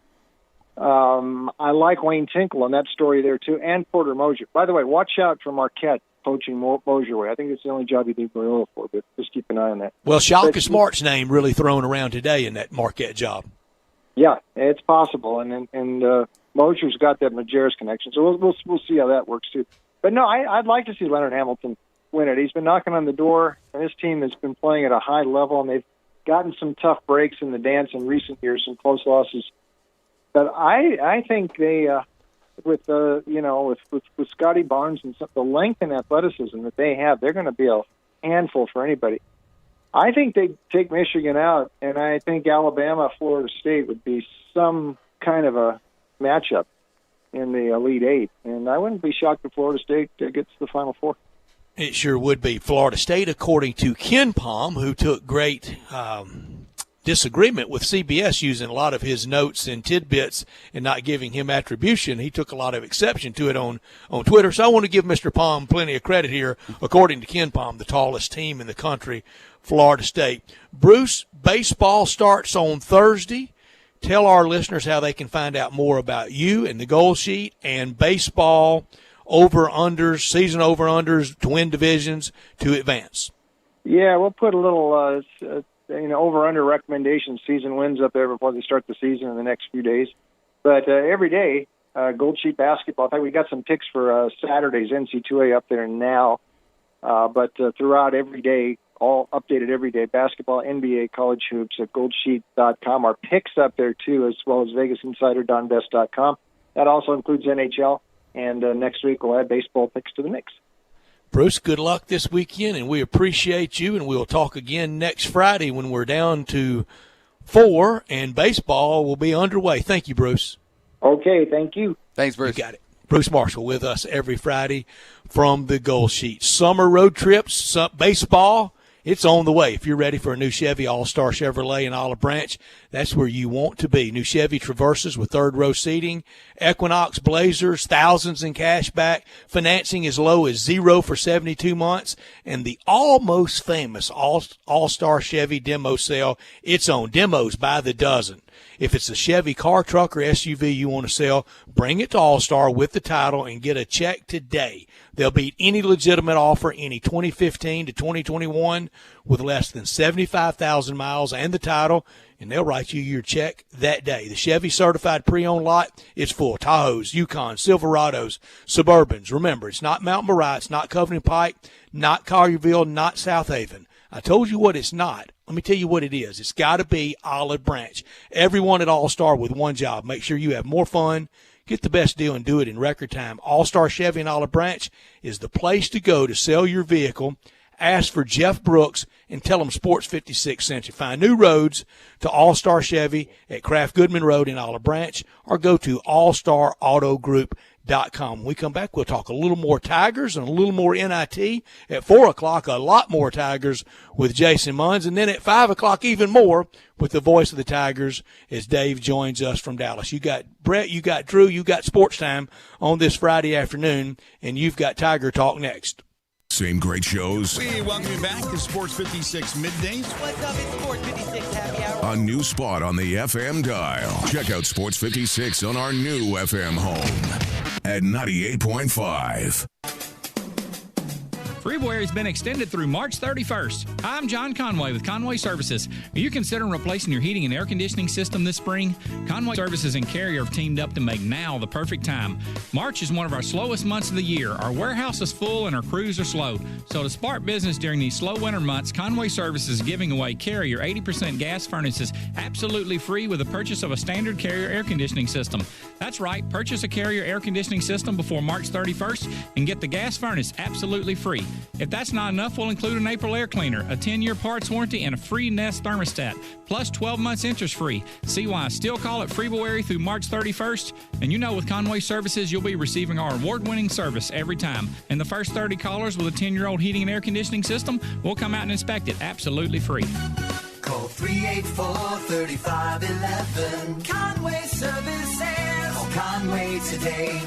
I like Wayne Tinkle on that story there, too, and Porter Moser. By the way, watch out for Marquette poaching Moser away. I think it's the only job you need Loyola for, but just keep an eye on that. Well, Shaka Smart's name really thrown around today in that Marquette job. Yeah, it's possible, and Moser's got that Majerus connection, so we'll see how that works, too. But, no, I'd like to see Leonard Hamilton win it. He's been knocking on the door, and his team has been playing at a high level, and they've gotten some tough breaks in the dance in recent years, some close losses. But I think they, with Scotty Barnes and the length and athleticism that they have, they're going to be a handful for anybody. I think they take Michigan out, and I think Alabama, Florida State would be some kind of a matchup in the Elite Eight, and I wouldn't be shocked if Florida State gets to the Final Four. It sure would be. Florida State, according to Ken Palm, who took great disagreement with CBS using a lot of his notes and tidbits and not giving him attribution. He took a lot of exception to it on Twitter. So I want to give Mr. Palm plenty of credit here. According to Ken Palm, the tallest team in the country, Florida State. Bruce, baseball starts on Thursday. Tell our listeners how they can find out more about you and the goal sheet and baseball over-unders, season over-unders to win divisions to advance. Yeah, we'll put a little over-under recommendation season wins up there before they start the season in the next few days. But every day, Gold Sheet basketball. In fact, we got some picks for Saturday's NC2A up there now. But throughout every day, all updated every day, basketball, NBA, college hoops at goldsheet.com. Our picks up there, too, as well as VegasInsider.com. That also includes NHL. And next week we'll add baseball picks to the mix. Bruce, good luck this weekend, and we appreciate you, and we'll talk again next Friday when we're down to 4, and baseball will be underway. Thank you, Bruce. Okay, thank you. Thanks, Bruce. You got it. Bruce Marshall with us every Friday from the Goal Sheet. Summer road trips, baseball, it's on the way. If you're ready for a new Chevy All-Star Chevrolet in Olive Branch, that's where you want to be. New Chevy Traverses with third-row seating, Equinox Blazers, thousands in cash back, financing as low as 0 for 72 months, and the almost famous All-Star Chevy demo sale. It's on demos by the dozen. If it's a Chevy car, truck, or SUV you want to sell, bring it to All-Star with the title and get a check today. They'll beat any legitimate offer, any 2015 to 2021 with less than 75,000 miles and the title, and they'll write you your check that day. The Chevy certified pre-owned lot is full. Tahoes, Yukons, Silverados, Suburbans. Remember, it's not Mount Moriah, it's not Covenant Pike, not Collierville, not South Haven. I told you what it's not. Let me tell you what it is. It's got to be Olive Branch. Everyone at All-Star with one job. Make sure you have more fun, get the best deal, and do it in record time. All-Star Chevy in Olive Branch is the place to go to sell your vehicle. Ask for Jeff Brooks and tell him Sports 56 sent you. Find new roads to All-Star Chevy at Kraft Goodman Road in Olive Branch, or go to allstarautogroup.com. When we come back, we'll talk a little more Tigers and a little more NIT. At 4 o'clock, a lot more Tigers with Jason Muns. And then at 5 o'clock, even more with the voice of the Tigers as Dave joins us from Dallas. You got Brett, you got Drew, you got Sports Time on this Friday afternoon, and you've got Tiger Talk next. Same great shows We welcome you back to Sports 56 Middays. What's up? It's Sports 56 Happy Hour. A new spot on the FM dial. Check out Sports 56 on our new FM home at 98.5. February has been extended through March 31st. I'm John Conway with Conway Services. Are you considering replacing your heating and air conditioning system this spring? Conway Services and Carrier have teamed up to make now the perfect time. March is one of our slowest months of the year. Our warehouse is full and our crews are slow. So to spark business during these slow winter months, Conway Services is giving away Carrier 80% gas furnaces absolutely free with the purchase of a standard Carrier air conditioning system. That's right, purchase a Carrier air conditioning system before March 31st and get the gas furnace absolutely free. If that's not enough, we'll include an April air cleaner, a 10-year parts warranty, and a free Nest thermostat, plus 12 months interest-free. See why I still call it February through March 31st? And you know with Conway Services, you'll be receiving our award-winning service every time. And the first 30 callers with a 10-year-old heating and air conditioning system, we'll come out and inspect it absolutely free. Call 384-3511. Conway Services. Call Conway today.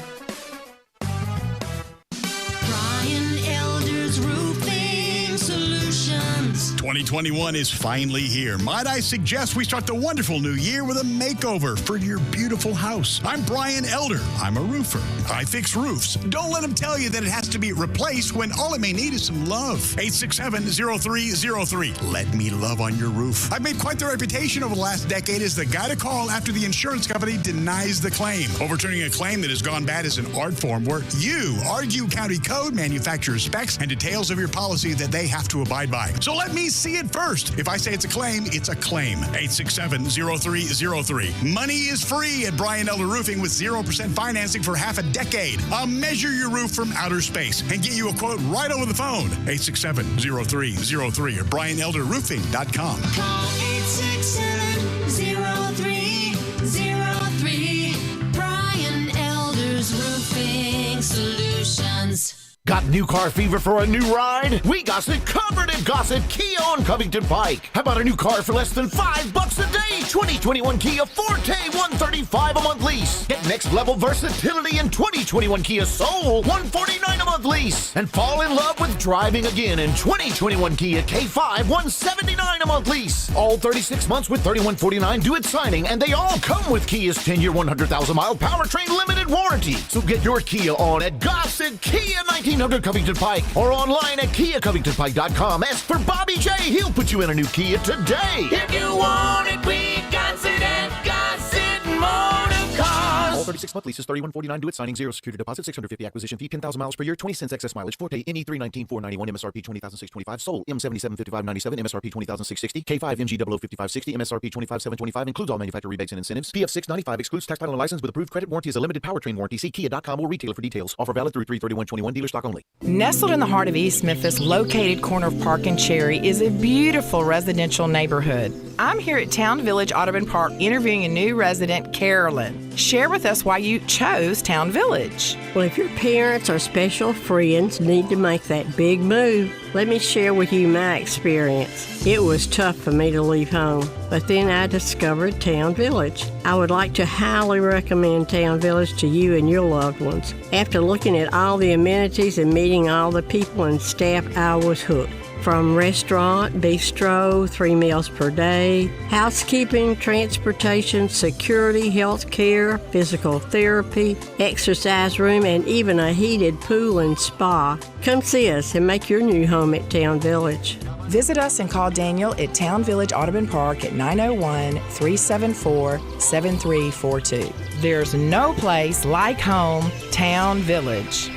Brian Elder's Roofing Solutions. 2021 is finally here. Might I suggest we start the wonderful new year with a makeover for your beautiful house. I'm Brian Elder. I'm a roofer. I fix roofs. Don't let them tell you that it has to be replaced when all it may need is some love. 867-0303. Let me love on your roof. I've made quite the reputation over the last decade as the guy to call after the insurance company denies the claim. Overturning a claim that has gone bad is an art form where you argue county code, manufacturer specs, and details of your policy that they have to abide by. So let me see it first. If I say it's a claim, it's a claim. 867-0303. Money is free at Brian Elder Roofing with 0% financing for half a decade. I'll measure your roof from outer space and get you a quote right over the phone. 867-0303 or BrianElderRoofing.com. Call 867-0303. Brian Elder's Roofing Solutions. Got new car fever for a new ride? We got it covered at Gossett Kia on Covington Pike. How about a new car for less than $5 a day? 2021 Kia Forte, $135 a month lease. Get next level versatility in 2021 Kia Soul, $149 a month lease. And fall in love with driving again in 2021 Kia K5, $179 a month lease. All 36 months with $3149 due at signing, and they all come with Kia's 10-year, 100,000-mile powertrain limited warranty. So get your Kia on at Gossett Kia 1900 Covington Pike or online at KiaCovingtonPike.com. Ask for Bobby J. He'll put you in a new Kia today. If you want it, we got it at Gossett Motor Cars. All 36-month leases, $3149 due at signing, 0 security deposit, $650 acquisition fee, 10,000 miles per year, 20 cents excess mileage, Forte, NE 319,491, MSRP 20,625, sold, M775597, MSRP 20,660, K5 MG 005560, MSRP 25,725, includes all manufacturer rebates and incentives, PF 695, excludes tax title and license with approved credit, warranty is a limited powertrain warranty, see Kia.com or retailer for details, offer valid through 3/31/21, dealer stock only. Nestled in the heart of East Memphis, located corner of Park and Cherry, is a beautiful residential neighborhood. I'm here at Town Village Audubon Park interviewing a new resident, Carolyn. Share with us why you chose Town Village. Well, if your parents or special friends need to make that big move, let me share with you my experience. It was tough for me to leave home, but then I discovered Town Village. I would like to highly recommend Town Village to you and your loved ones. After looking at all the amenities and meeting all the people and staff, I was hooked. From restaurant, bistro, 3 meals per day, housekeeping, transportation, security, health care, physical therapy, exercise room, and even a heated pool and spa. Come see us and make your new home at Town Village. Visit us and call Daniel at Town Village Audubon Park at 901-374-7342. There's no place like home, Town Village.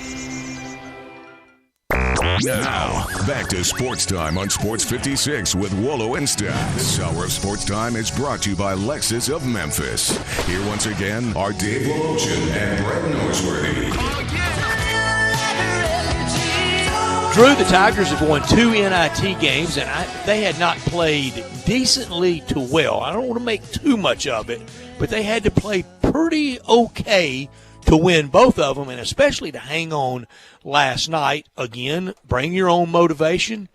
Now, back to Sports Time on Sports 56 with Wolo and Stats. This hour of Sports Time is brought to you by Lexus of Memphis. Here once again are Dave Woloshin and Brett Norsworthy. Drew, the Tigers have won 2 NIT games, and they had not played decently to well. I don't want to make too much of it, but they had to play pretty okay to win both of them, and especially to hang on last night. Again, bring your own motivation.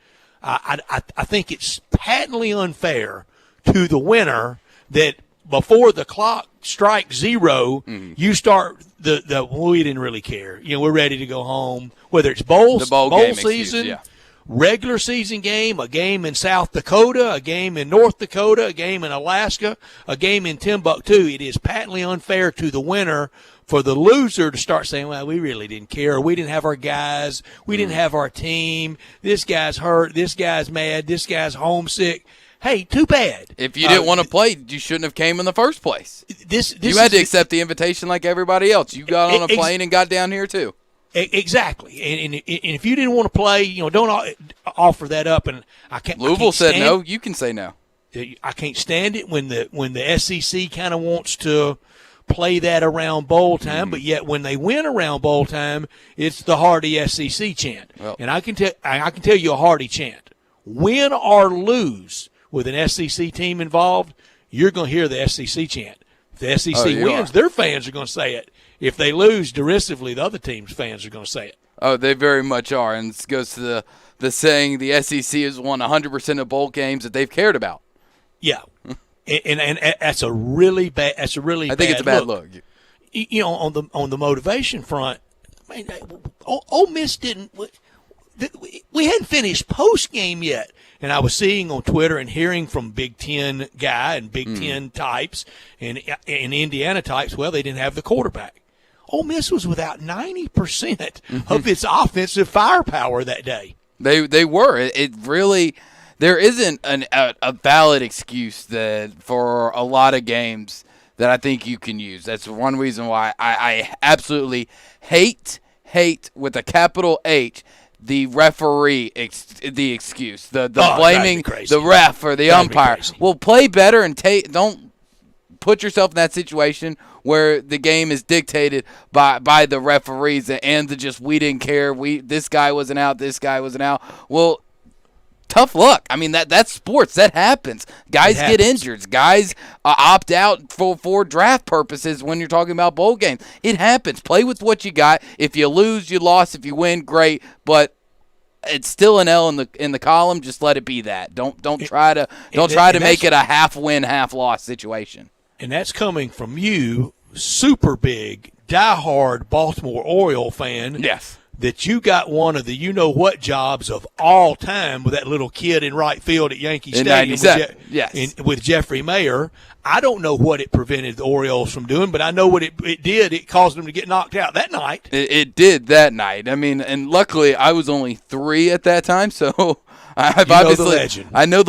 I think it's patently unfair to the winner that before the clock strike zero, you start we didn't really care. We're ready to go home. Whether it's bowl season, regular season game, a game in South Dakota, a game in North Dakota, a game in Alaska, a game in Timbuktu, it is patently unfair to the winner for the loser to start saying, well, we really didn't care. We didn't have our guys. We didn't have our team. This guy's hurt. This guy's mad. This guy's homesick. Hey, too bad. If you didn't want to play, you shouldn't have came in the first place. You had to accept the invitation like everybody else. You got on a plane and got down here too. Exactly. And if you didn't want to play, don't offer that up. And Louisville said no. You can say no. I can't stand it when the SEC kind of wants to play that around bowl time, but yet when they win around bowl time, it's the Hardy SEC chant. Well, and I can tell you a Hardy chant. Win or lose with an SEC team involved, you're going to hear the SEC chant. If the SEC wins, their fans are going to say it. If they lose derisively, the other team's fans are going to say it. Oh, they very much are. And this goes to the saying the SEC has won 100% of bowl games that they've cared about. Yeah. And that's a really bad. That's a really. I think it's a bad look. On the motivation front, I mean, Ole Miss didn't. We hadn't finished post game yet, and I was seeing on Twitter and hearing from Big Ten guy and Big Ten types and Indiana types. Well, they didn't have the quarterback. Ole Miss was without 90% of its offensive firepower that day. They were. It really. There isn't a valid excuse for a lot of games that I think you can use. That's one reason why I absolutely hate with a capital H the referee the excuse, the blaming the ref or the umpire. Well, play better and don't put yourself in that situation where the game is dictated by the referees and we didn't care. This guy wasn't out. Well. Tough luck. I mean, that's sports. That happens. Guys get injured. Guys opt out for draft purposes when you're talking about bowl games. It happens. Play with what you got. If you lose, you lost. If you win, great. But it's still an L in the column. Just let it be that. Don't try to make it a half win, half loss situation. And that's coming from you, super big, diehard Baltimore Oriole fan. Yes. That you got one of the you-know-what jobs of all time with that little kid in right field at Yankee Stadium with Jeffrey Mayer. I don't know what it prevented the Orioles from doing, but I know what it did. It caused them to get knocked out that night. It did that night. I mean, and luckily I was only 3 at that time, so I know the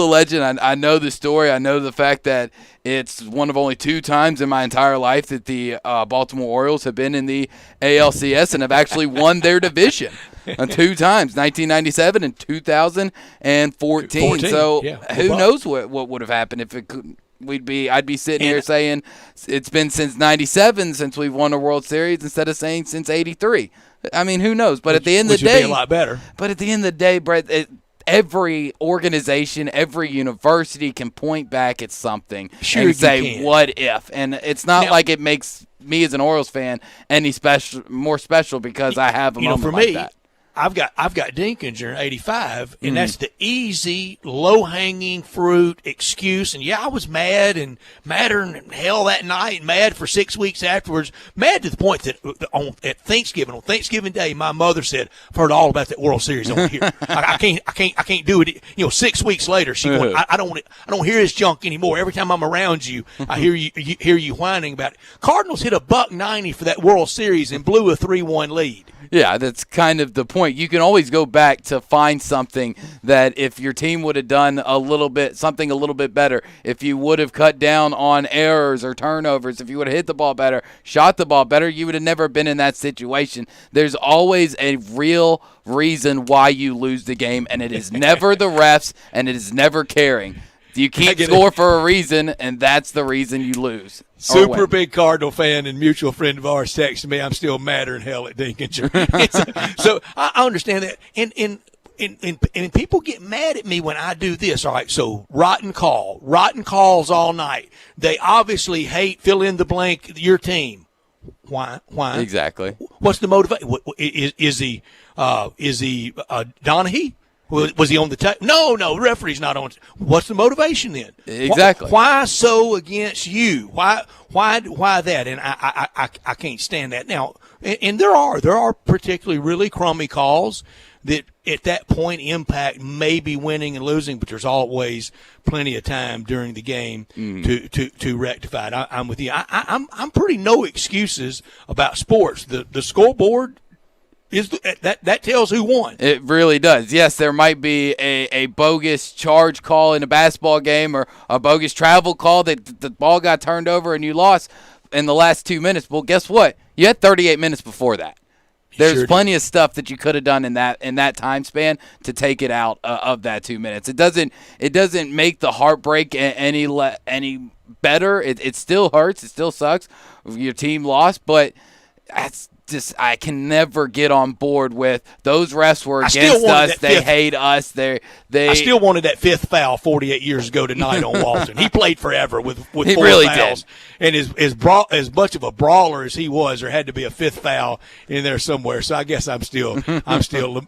legend. I know the story. I know the fact that it's one of only 2 times in my entire life that the Baltimore Orioles have been in the ALCS and have actually won their division 2 times, 1997 and 2014. So who knows what would have happened if it could. I'd be sitting here saying it's been since 97 since we've won a World Series instead of saying since 83. I mean, who knows? But at the end of the day, be a lot better. But at the end of the day, Brett, every organization, every university can point back at something and say, what if? And it's not like it makes me as an Orioles fan any more special because I have a moment like that. I've got Dinkinger in 85, and that's the easy, low-hanging fruit excuse. And, I was mad and madder than hell that night, mad for 6 weeks afterwards, mad to the point that on Thanksgiving Day, my mother said, I've heard all about that World Series on here. I can't do it. 6 weeks later, she going, I don't hear this junk anymore. Every time I'm around you, I hear you whining about it. Cardinals hit $190 for that World Series and blew a 3-1 lead. Yeah, that's kind of the point. You can always go back to find something that if your team would have done something a little bit better, if you would have cut down on errors or turnovers, if you would have hit the ball better, shot the ball better, you would have never been in that situation. There's always a real reason why you lose the game, and it is never the refs, and it is never caring. You keep score for a reason, and that's the reason you lose. Super big Cardinal fan and mutual friend of ours texted me, I'm still madder than hell at Dinkinger. So I understand that. And people get mad at me when I do this. All right, so rotten calls all night. They obviously hate, fill in the blank, your team. Why? Exactly. What's the motivation? Is he Donahue? Was he on the tape? No, the referee's not on. What's the motivation then? Exactly. Why so against you? Why that? And I can't stand that. Now, and there are particularly really crummy calls that at that point impact maybe winning and losing, but there's always plenty of time during the game to rectify it. I'm with you. I'm pretty no excuses about sports. The scoreboard is that tells who won. It really does. Yes, there might be a bogus charge call in a basketball game or a bogus travel call that the ball got turned over and you lost in the last 2 minutes. Well, guess what? You had 38 minutes before that. There's plenty of stuff that you could have done in that time span to take it out of that 2 minutes. It doesn't make the heartbreak any better. It still hurts. It still sucks. Your team lost, but that's just I can never get on board with those refs were against us. They hate us. They I still wanted that fifth foul 48 years ago tonight on Walton. He played forever with he four really fouls. Did. And as much of a brawler as he was, there had to be a fifth foul in there somewhere. So I guess I'm still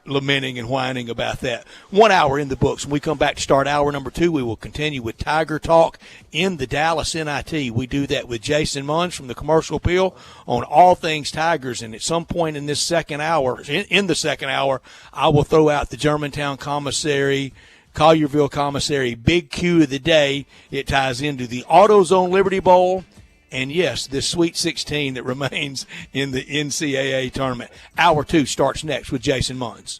lamenting and whining about that. 1 hour in the books. When we come back to start hour number 2, we will continue with Tiger Talk in the Dallas NIT. We do that with Jason Muns from the Commercial Appeal on all things Tigers. And at some point in this second hour, in the second hour, I will throw out the Germantown Commissary, Collierville Commissary Big Q of the day. It ties into the AutoZone Liberty Bowl and, yes, this Sweet 16 that remains in the NCAA tournament. Hour 2 starts next with Jason Muns.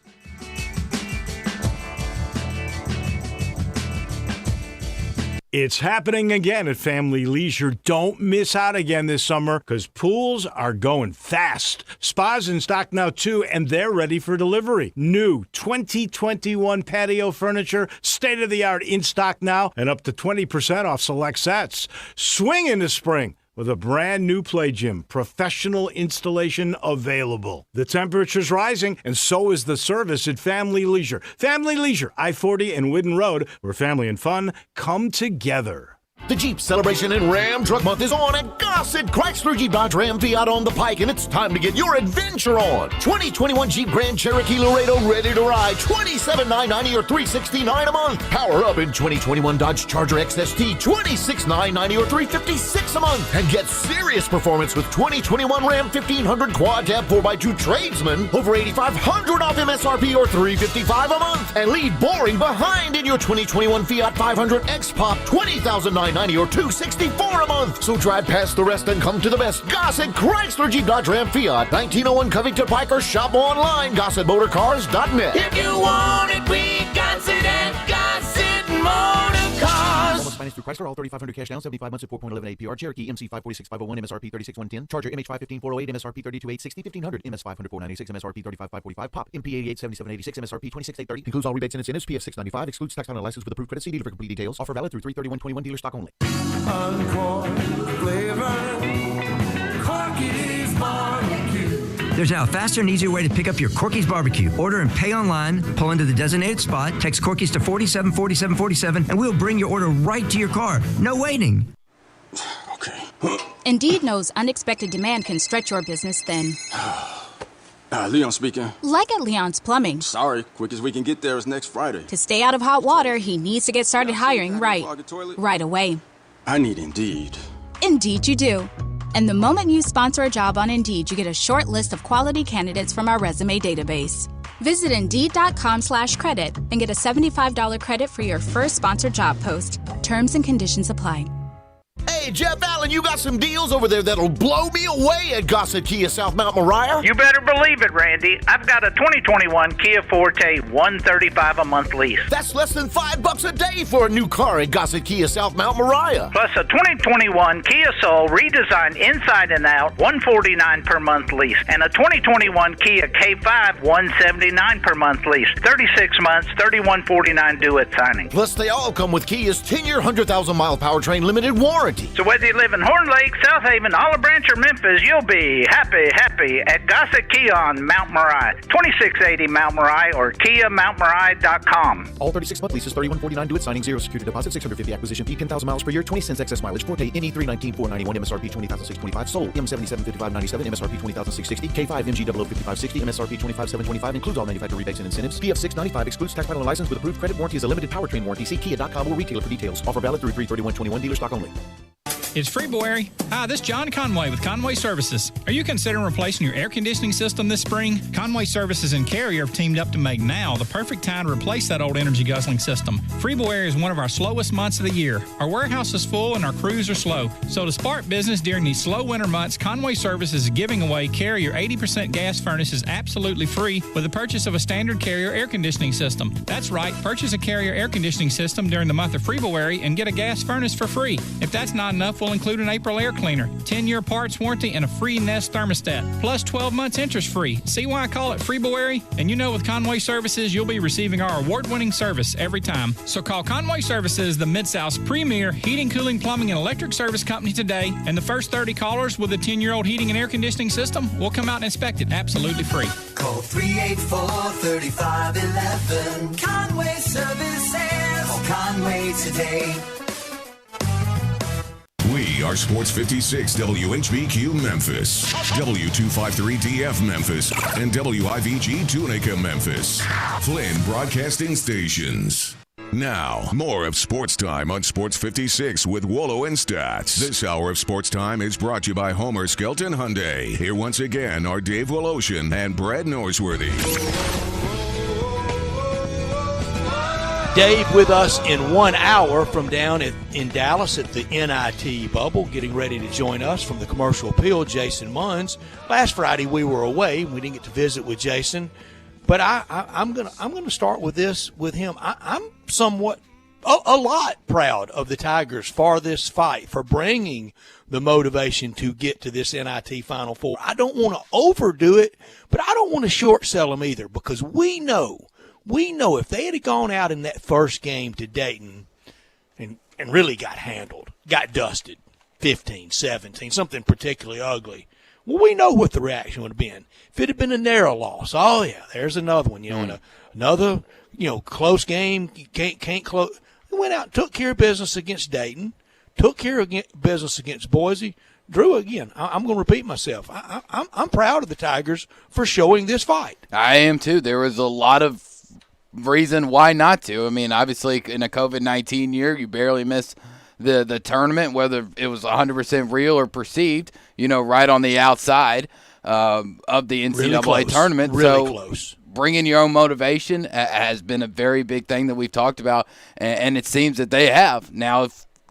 It's happening again at Family Leisure. Don't miss out again this summer because pools are going fast. Spas in stock now, too, and they're ready for delivery. New 2021 patio furniture, state-of-the-art in stock now, and up to 20% off select sets. Swing into spring with a brand new play gym, professional installation available. The temperature's rising, and so is the service at Family Leisure. Family Leisure, I-40 and Whidden Road, where family and fun come together. The Jeep Celebration in Ram Truck Month is on at Gossett Chrysler Jeep Dodge Ram Fiat on the Pike, and it's time to get your adventure on. 2021 Jeep Grand Cherokee Laredo ready to ride, $27,990 or $369 a month. Power up in 2021 Dodge Charger XST, $26,990 or $356 a month. And get serious performance with 2021 Ram 1500 Quad Cab 4x2 Tradesman, over $8,500 off MSRP or $355 a month. And leave boring behind in your 2021 Fiat 500 X-Pop, $20,990 or $264 a month. So drive past the rest and come to the best. Gossett Chrysler Jeep Dodge Ram Fiat, 1901 Covington Pike, or shop online, GossettMotorCars.net. If you want it, we got it at Gossett Motor Cars. Almost financed through Chrysler, all 3,500 cash down, 75 months at 4.11 APR. Cherokee MC 546,501, MSRP 36,110. Charger MH 515,408, MSRP 32,860, 1,500, MS 500,496, MSRP 35,545. Pop MP 88,7786, MSRP 26,830. Includes all rebates and incentives. PF 695. Excludes tax on a license with approved credit. See dealer for complete details. Offer valid through 3/31/21. Dealer stock only. There's now a faster and easier way to pick up your Corky's Barbecue. Order and pay online, pull into the designated spot, text Corky's to 474747, and we'll bring your order right to your car. No waiting. Okay. Indeed knows unexpected demand can stretch your business thin. Leon speaking. Like at Leon's Plumbing. Sorry, quickest we can get there is next Friday. To stay out of hot water, he needs to get started hiring right away. I need Indeed. Indeed you do. And the moment you sponsor a job on Indeed, you get a short list of quality candidates from our resume database. Visit Indeed.com/credit and get a $75 credit for your first sponsored job post. Terms and conditions apply. Hey, Jeff Allen, you got some deals over there that'll blow me away at Gossett Kia South Mount Moriah? You better believe it, Randy. I've got a 2021 Kia Forte $135 a month lease. That's less than $5 a day for a new car at Gossett Kia South Mount Moriah. Plus a 2021 Kia Soul redesigned inside and out $149 per month lease. And a 2021 Kia K5 $179 per month lease. 36 months, $3149 due at signing. Plus, they all come with Kia's 10-year, 100,000-mile powertrain limited warranty. So whether you live in Horn Lake, South Haven, Olive Branch, or Memphis, you'll be happy at Gossett Kia on Mount Moriah, 2680 Mount Moriah, or KiaMountMoriah.com. All 36-month leases, $31.49 due at signing, 0 security deposit, $650 acquisition fee, 10,000 miles per year, 20 cents excess mileage, Forte, NE 319,491, MSRP 20,625, sold, M775597, MSRP 20,660, K5 MG 5560, MSRP 25,725, includes all manufacturer rebates and incentives. PF 695 excludes tax title and license with approved credit. Warranty is a limited powertrain warranty. See Kia.com or retailer for details. Offer valid through 3/31/21, dealer stock only. It's February. Hi, this is John Conway with Conway Services. Are you considering replacing your air conditioning system this spring? Conway Services and Carrier have teamed up to make now the perfect time to replace that old energy guzzling system. February is one of our slowest months of the year. Our warehouse is full and our crews are slow. So to spark business during these slow winter months, Conway Services is giving away Carrier 80% gas furnaces absolutely free with the purchase of a standard Carrier air conditioning system. That's right, purchase a Carrier air conditioning system during the month of February and get a gas furnace for free. If that's not enough, we'll include an April air cleaner, 10-year parts warranty, and a free Nest thermostat, plus 12 months interest-free. See why I call it February? And you know with Conway Services, you'll be receiving our award-winning service every time. So call Conway Services, the Mid-South's premier heating, cooling, plumbing, and electric service company today, and the first 30 callers with a 10-year-old heating and air conditioning system will come out and inspect it absolutely free. Call 384-3511. Conway Services. Call Conway today. We are Sports 56 WHBQ Memphis, W253DF Memphis, and WIVG Tunica Memphis. Flynn Broadcasting Stations. Now, more of Sports Time on Sports 56 with Wolo and Stats. This hour of Sports Time is brought to you by Homer Skelton Hyundai. Here once again are Dave Woloshin and Brad Norsworthy. Dave with us in 1 hour from down in Dallas at the NIT Bubble, getting ready to join us from the Commercial Appeal, Jason Muns. Last Friday we were away. We didn't get to visit with Jason. But I'm gonna start with this with him. I'm somewhat a lot proud of the Tigers for this fight, for bringing the motivation to get to this NIT Final Four. I don't want to overdo it, but I don't want to short sell them either, because we know if they had gone out in that first game to Dayton and really got handled, got dusted, 15-17, something particularly ugly, well, we know what the reaction would have been. If it had been a narrow loss, oh, yeah, there's another one, and another, close game, you can't close. We went out and took care of business against Dayton, took care of business against Boise. Drew, again, I'm going to repeat myself. I'm proud of the Tigers for showing this fight. I am, too. There was a lot of reason why not to. I mean, obviously, in a COVID-19 year, you barely miss the tournament, whether it was 100% real or perceived, right on the outside of the NCAA tournament. Really close. Bringing your own motivation has been a very big thing that we've talked about, and it seems that they have. Now,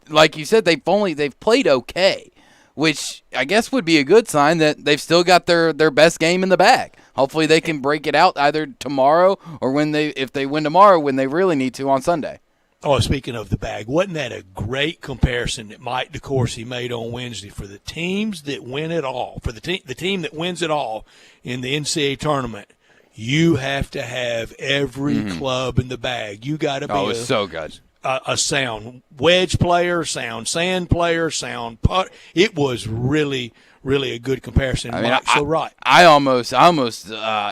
like you said, they've played okay, which I guess would be a good sign that they've still got their best game in the bag. Hopefully they can break it out either tomorrow or if they win tomorrow, when they really need to on Sunday. Oh, speaking of the bag, wasn't that a great comparison that Mike DeCourcy made on Wednesday for the teams that win it all, for the team that wins it all in the NCAA tournament? You have to have every club in the bag. You got to be it's so good. A sound wedge player, sound sand player, sound putt. It was really, really a good comparison. Mike's so right. I almost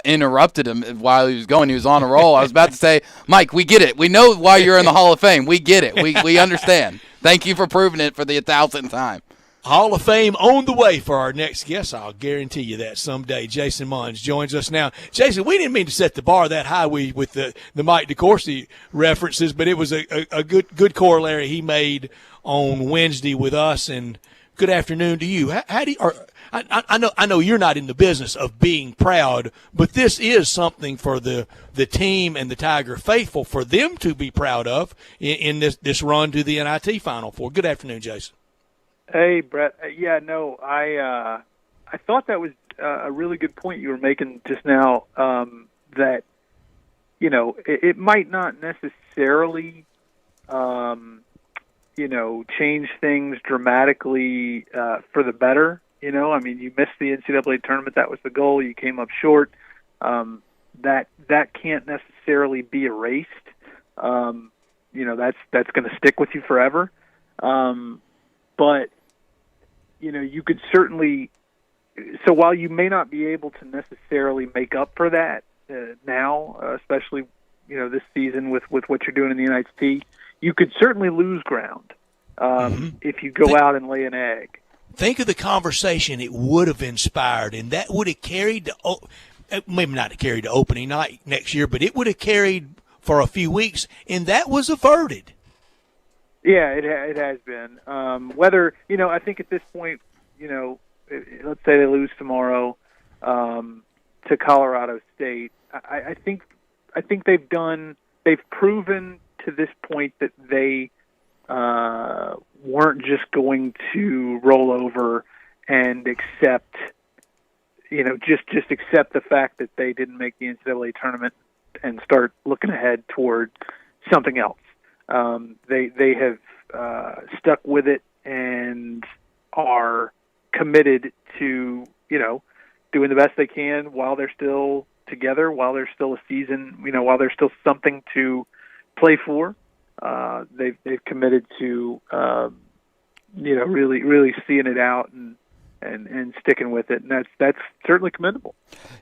interrupted him while he was going. He was on a roll. I was about to say, Mike, we get it. We know why you're in the Hall of Fame. We get it. We understand. Thank you for proving it for the 1,000th time. Hall of Fame on the way for our next guest. I'll guarantee you that someday. Jason Muns joins us now. Jason, we didn't mean to set the bar that high with the Mike DeCourcy references, but it was a good corollary he made on Wednesday with us. And good afternoon to you. I know you're not in the business of being proud, but this is something for the team and the Tiger faithful for them to be proud of in this run to the NIT Final Four. Good afternoon, Jason. Hey, Brett. I thought that was a really good point you were making just now, that, it might not necessarily, change things dramatically for the better. I mean, you missed the NCAA tournament. That was the goal. You came up short. That can't necessarily be erased. That's going to stick with you forever. But you could certainly. So while you may not be able to necessarily make up for that now, especially this season with what you're doing in the NIT, you could certainly lose ground if you go out and lay an egg. Think of the conversation it would have inspired, and that would have carried maybe not carried to opening night next year, but it would have carried for a few weeks, and that was averted. Yeah, it has been. Whether I think at this point, let's say they lose tomorrow to Colorado State. I think they've proven to this point that they weren't just going to roll over and accept, just accept the fact that they didn't make the NCAA tournament and start looking ahead toward something else. They have stuck with it and are committed to, doing the best they can while they're still together, while there's still a season, while there's still something to play for. They've committed to, really seeing it out and sticking with it, and that's certainly commendable.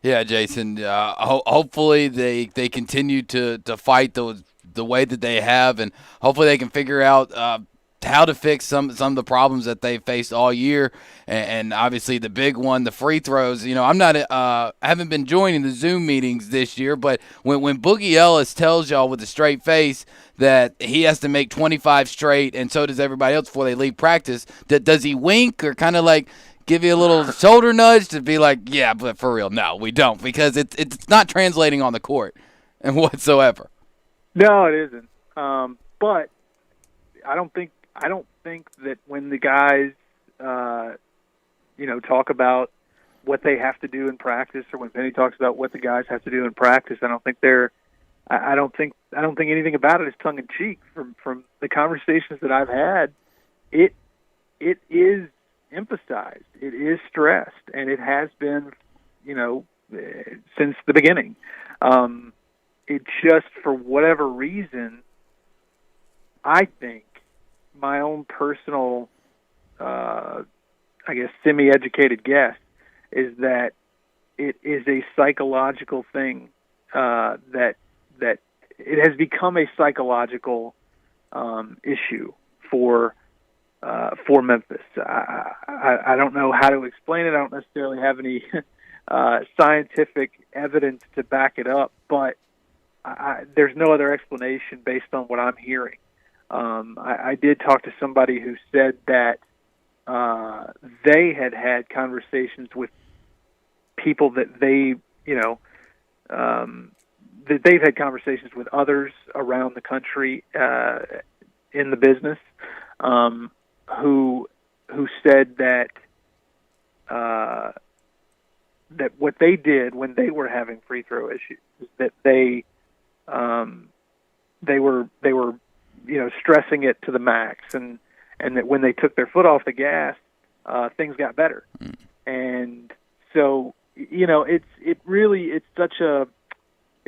Yeah, Jason. Hopefully they continue to fight the way that they have, and hopefully they can figure out how to fix some of the problems that they faced all year, and obviously the big one, the free throws. I haven't been joining the Zoom meetings this year, but when Boogie Ellis tells y'all with a straight face that he has to make 25 straight, and so does everybody else before they leave practice, does he wink or kind of like give you a little shoulder nudge to be like, yeah, but for real, no, we don't, because it's not translating on the court and whatsoever. No, it isn't. But I don't think that when the guys, talk about what they have to do in practice, or when Penny talks about what the guys have to do in practice, I don't think anything about it is tongue in cheek. From the conversations that I've had, it is emphasized, it is stressed, and it has been, since the beginning. It just, for whatever reason, I think my own personal, semi-educated guess is that it is a psychological thing, that it has become a psychological issue for Memphis. I don't know how to explain it. I don't necessarily have any scientific evidence to back it up, but there's no other explanation based on what I'm hearing. I did talk to somebody who said that they had conversations with people that that they've had conversations with others around the country in the business who said that that what they did when they were having free throw issues is that they were stressing it to the max, and that when they took their foot off the gas, things got better. And so it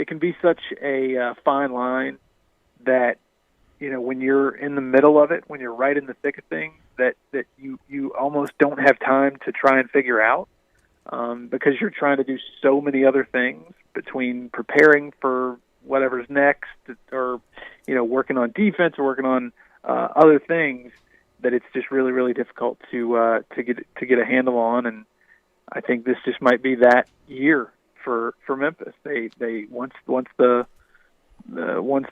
can be such a fine line that when you're in the middle of it, when you're right in the thick of things, that you almost don't have time to try and figure out, because you're trying to do so many other things between preparing for whatever's next, or working on defense, or working on other things, that it's just really, really difficult to get a handle on. And I think this just might be that year for Memphis. They once the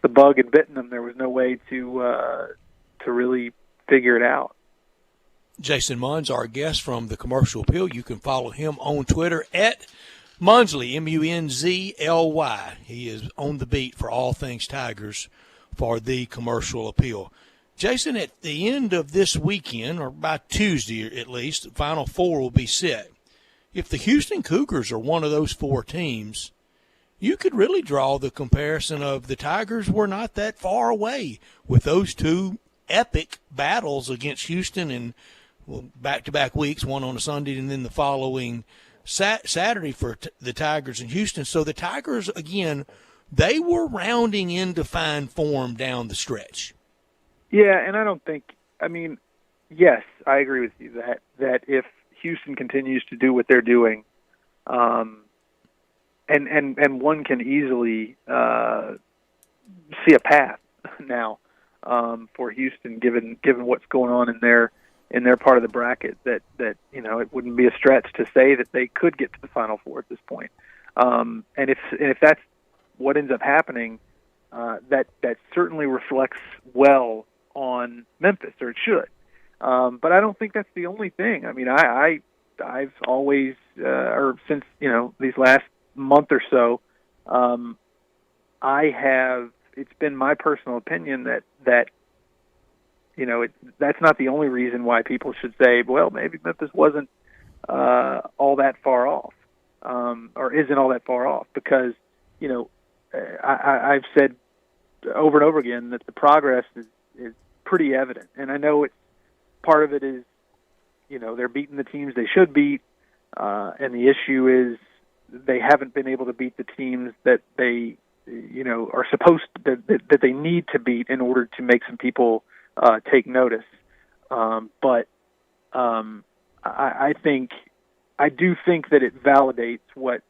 bug had bitten them, there was no way to really figure it out. Jason Muns, our guest from the Commercial Appeal. You can follow him on Twitter at Munzly, Munzly. He is on the beat for all things Tigers for the Commercial Appeal. Jason, at the end of this weekend, or by Tuesday at least, the Final Four will be set. If the Houston Cougars are one of those four teams, you could really draw the comparison of the Tigers were not that far away with those two epic battles against Houston in back-to-back weeks, one on a Sunday and then the following Saturday for the Tigers in Houston. So the Tigers, again, they were rounding into fine form down the stretch. Yeah, and I don't think Yes, I agree with you that if Houston continues to do what they're doing, and one can easily see a path now for Houston, given what's going on in their part of the bracket, that it wouldn't be a stretch to say that they could get to the Final Four at this point. And if that's what ends up happening, that certainly reflects well on Memphis, or it should. But I don't think that's the only thing. I mean, I've always, or since these last month or so, it's been my personal opinion that that's not the only reason why people should say, well, maybe Memphis wasn't all that far off, or isn't all that far off, because I've said over and over again that the progress is pretty evident, and I know part of it is they're beating the teams they should beat, and the issue is they haven't been able to beat the teams that they are supposed that they need to beat in order to make some people take notice. But I do think that it validates what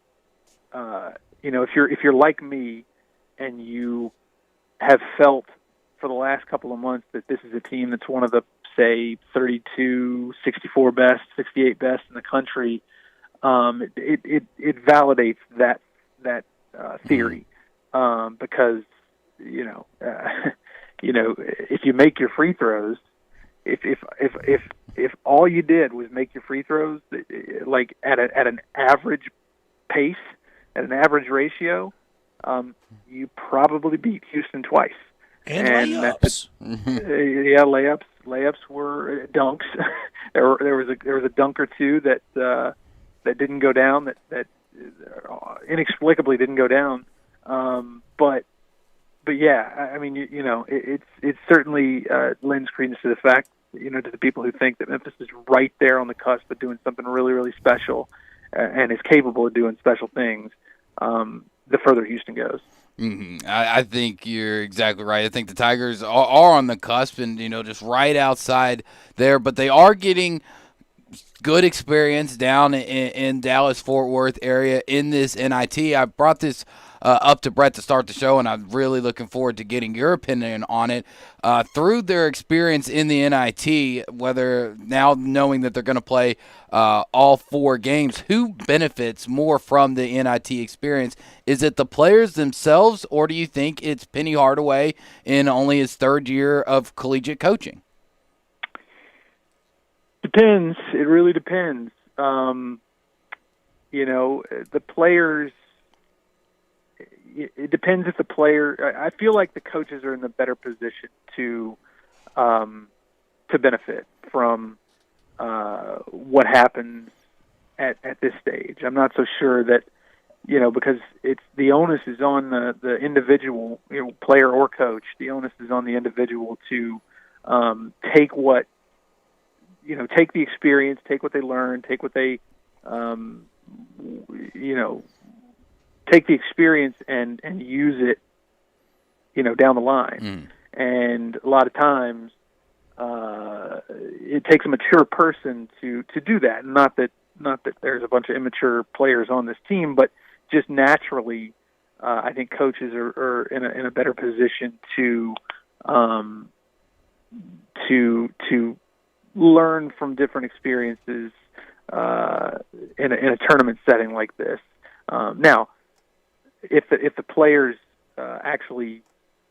if you're like me and you have felt for the last couple of months that this is a team that's one of the, say, 32, 64 best, 68 best in the country, it validates that theory, because if you make your free throws, if all you did was make your free throws like at an average pace, at an average ratio, you probably beat Houston twice. And layups. Yeah, layups were dunks. there was a dunk or two that didn't go down, that inexplicably didn't go down. But yeah, I mean, it certainly lends credence to the fact, to the people who think that Memphis is right there on the cusp of doing something really, really special, and is capable of doing special things. The further Houston goes. Mm-hmm. I think you're exactly right. I think the Tigers are on the cusp and, just right outside there, but they are getting good experience down in Dallas-Fort Worth area in this NIT. I brought this up to Brett to start the show, and I'm really looking forward to getting your opinion on it. Through their experience in the NIT, whether now knowing that they're going to play all 4 games, who benefits more from the NIT experience? Is it the players themselves, or do you think it's Penny Hardaway in only his 3rd year of collegiate coaching? Depends. It really depends. The players, it depends if the player, I feel like the coaches are in the better position to benefit from what happens at this stage. I'm not so sure that, because it's the onus is on the individual, player or coach. The onus is on the individual to take the experience, take what they learn, take what they, take the experience and use it, down the line. And a lot of times, it takes a mature person to do that. Not that there's a bunch of immature players on this team, but just naturally, I think coaches are in a better position to learn from different experiences in a tournament setting like this. Now, if the players actually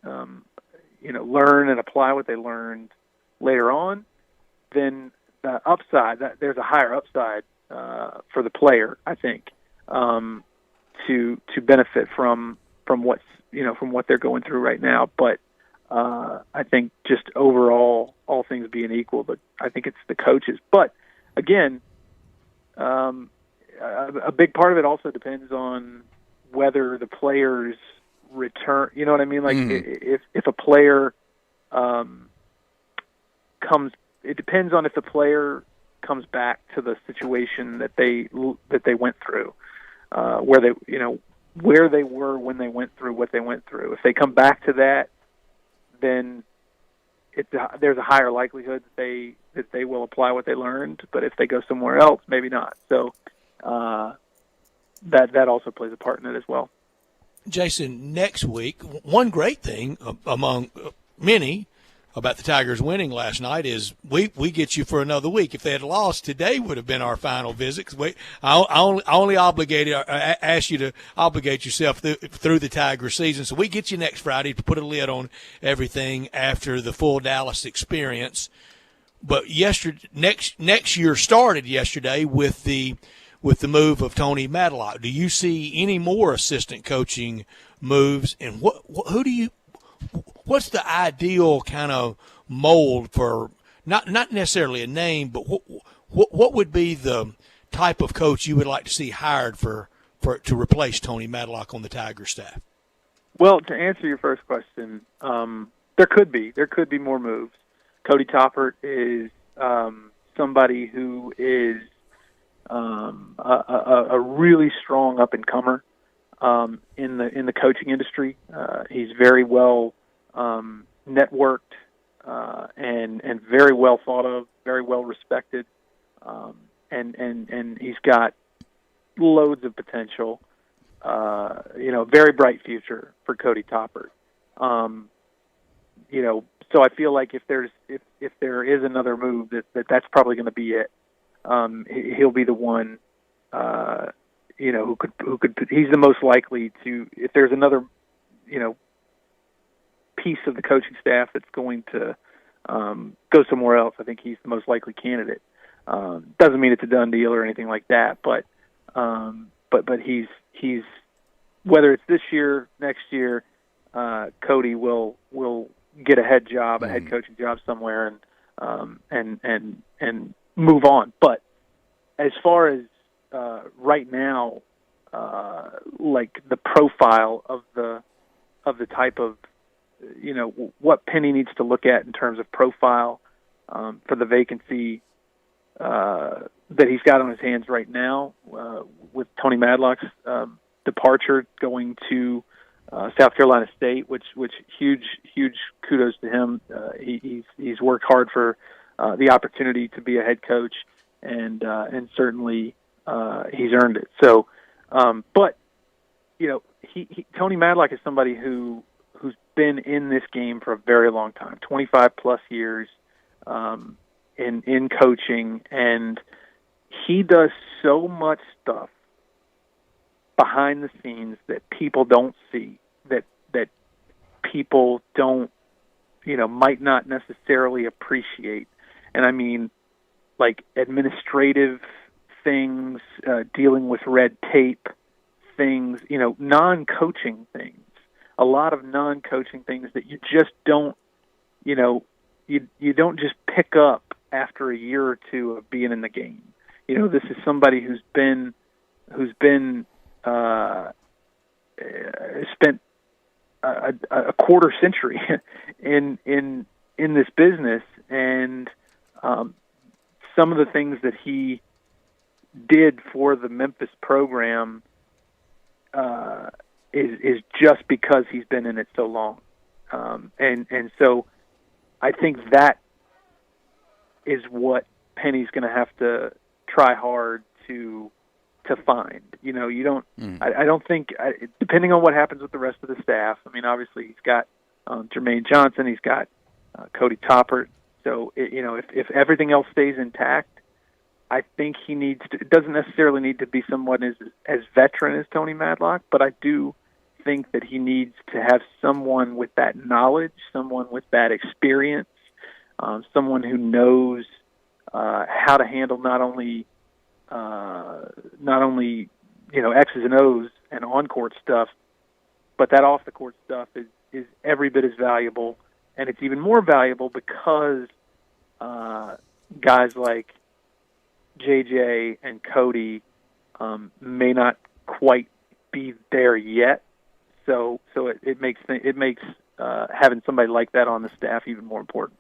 learn and apply what they learned later on, then the upside, there's a higher upside for the player, I think, to benefit from what's from what they're going through right now. But I think just overall, all things being equal, but I think it's the coaches. But again, a big part of it also depends on whether the players return. You know what I mean? Like if a player it depends on if the player comes back to the situation that they went through, where they were when they went through what they went through. If they come back to that, then there's a higher likelihood that they will apply what they learned. But if they go somewhere else, maybe not. So that also plays a part in it as well. Jason, next week, one great thing among many about the Tigers winning last night is we get you for another week. If they had lost, today would have been our final visit. Cause I only asked you to obligate yourself through the Tiger season. So we get you next Friday to put a lid on everything after the full Dallas experience. But next year started yesterday with the move of Tony Madlock. Do you see any more assistant coaching moves? And what's the ideal kind of mold for not necessarily a name, but what would be the type of coach you would like to see hired to replace Tony Madlock on the Tiger staff? Well, to answer your first question, there could be more moves. Cody Toppert is somebody who is a really strong up and comer in the coaching industry. He's very well networked and very well thought of, very well respected, and he's got loads of potential. Very bright future for Cody Toppert. So I feel like if there is another move, that's probably going to be it. He'll be the one, who could. He's the most likely to. If there's another, piece of the coaching staff that's going to go somewhere else, I think he's the most likely candidate. Doesn't mean it's a done deal or anything like that, but he's whether it's this year, next year, Cody will get a head coaching job somewhere, and move on. But as far as right now, like the profile of the type of what Penny needs to look at in terms of profile for the vacancy that he's got on his hands right now, with Tony Madlock's departure going to South Carolina State, which huge kudos to him. He's worked hard for the opportunity to be a head coach, and certainly he's earned it. So, but Tony Madlock is somebody who's been in this game for a very long time, 25 plus years in coaching, and he does so much stuff behind the scenes that people don't see, that people don't, might not necessarily appreciate. And I mean, like administrative things, dealing with red tape things, non-coaching things, a lot of non-coaching things that you just don't, you don't just pick up after a year or two of being in the game. This is somebody who's been spent a quarter century in this business, and some of the things that he did for the Memphis program is just because he's been in it so long, and so I think that is what Penny's going to have to try hard to find. You don't. I don't think, depending on what happens with the rest of the staff. I mean, obviously he's got Jermaine Johnson, he's got Cody Toppert. So if everything else stays intact, I think he needs to. It doesn't necessarily need to be someone as veteran as Tony Madlock, but I do think that he needs to have someone with that knowledge, someone with that experience, someone who knows how to handle not only X's and O's and on-court stuff, but that off-the-court stuff is every bit as valuable, and it's even more valuable because guys like JJ and Cody may not quite be there yet. So it makes having somebody like that on the staff even more important.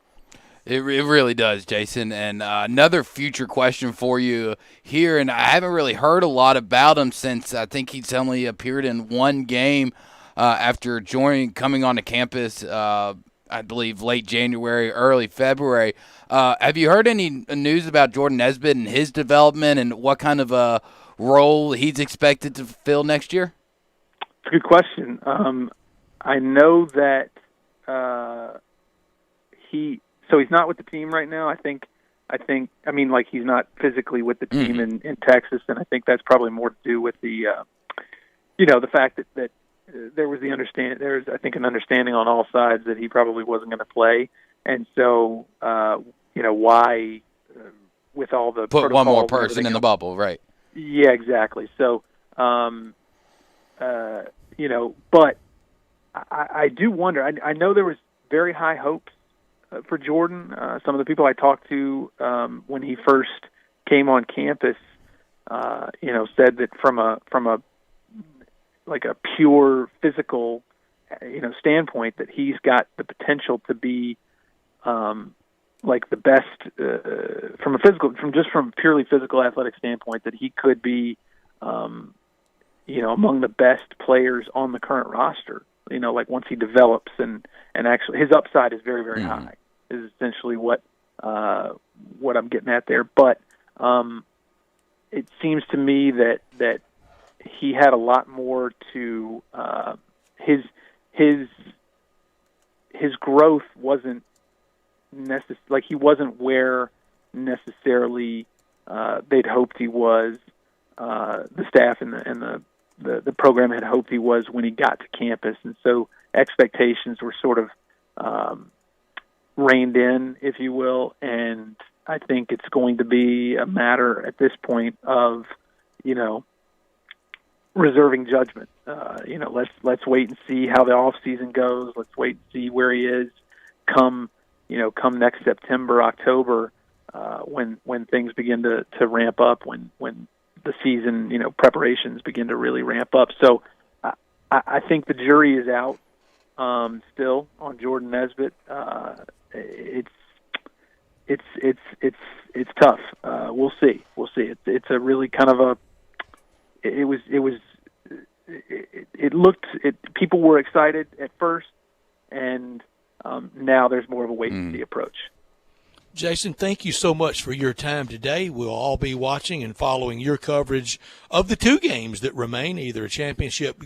It really does, Jason. And another future question for you here, and I haven't really heard a lot about him since I think he's only appeared in one game after coming onto campus I believe, late January, early February. Have you heard any news about Jordan Nesbitt and his development and what kind of a role he's expected to fill next year? It's a good question. I know that he's not with the team right now. I mean, like, he's not physically with the team in Texas, and I think that's probably more to do with the, the fact that there was there's, I think, an understanding on all sides that he probably wasn't going to play, and so, why, with all the put one more person in the bubble, right? Yeah, exactly. So, but I do wonder. I know there was very high hopes for Jordan. Some of the people I talked to when he first came on campus, said that from a pure physical, standpoint, that he's got the potential to be the best from a purely physical athletic standpoint, that he could be, among the best players on the current roster. Once he develops and actually his upside is very, very high, is essentially what I'm getting at there. But it seems to me that he had a lot more to his growth wasn't he wasn't where necessarily they'd hoped he was. The staff and the program had hoped he was when he got to campus, and so expectations were sort of reined in, if you will. And I think it's going to be a matter at this point of, reserving judgment. Let's wait and see how the off season goes. Let's wait and see where he is come next September, October, when things begin to ramp up, when the season, preparations begin to really ramp up. So I think the jury is out still on Jordan Nesbitt. It's tough. We'll see. It's a really kind of people were excited at first, and now there's more of a wait and see approach. Jason, thank you so much for your time today. We'll all be watching and following your coverage of the two games that remain, either a championship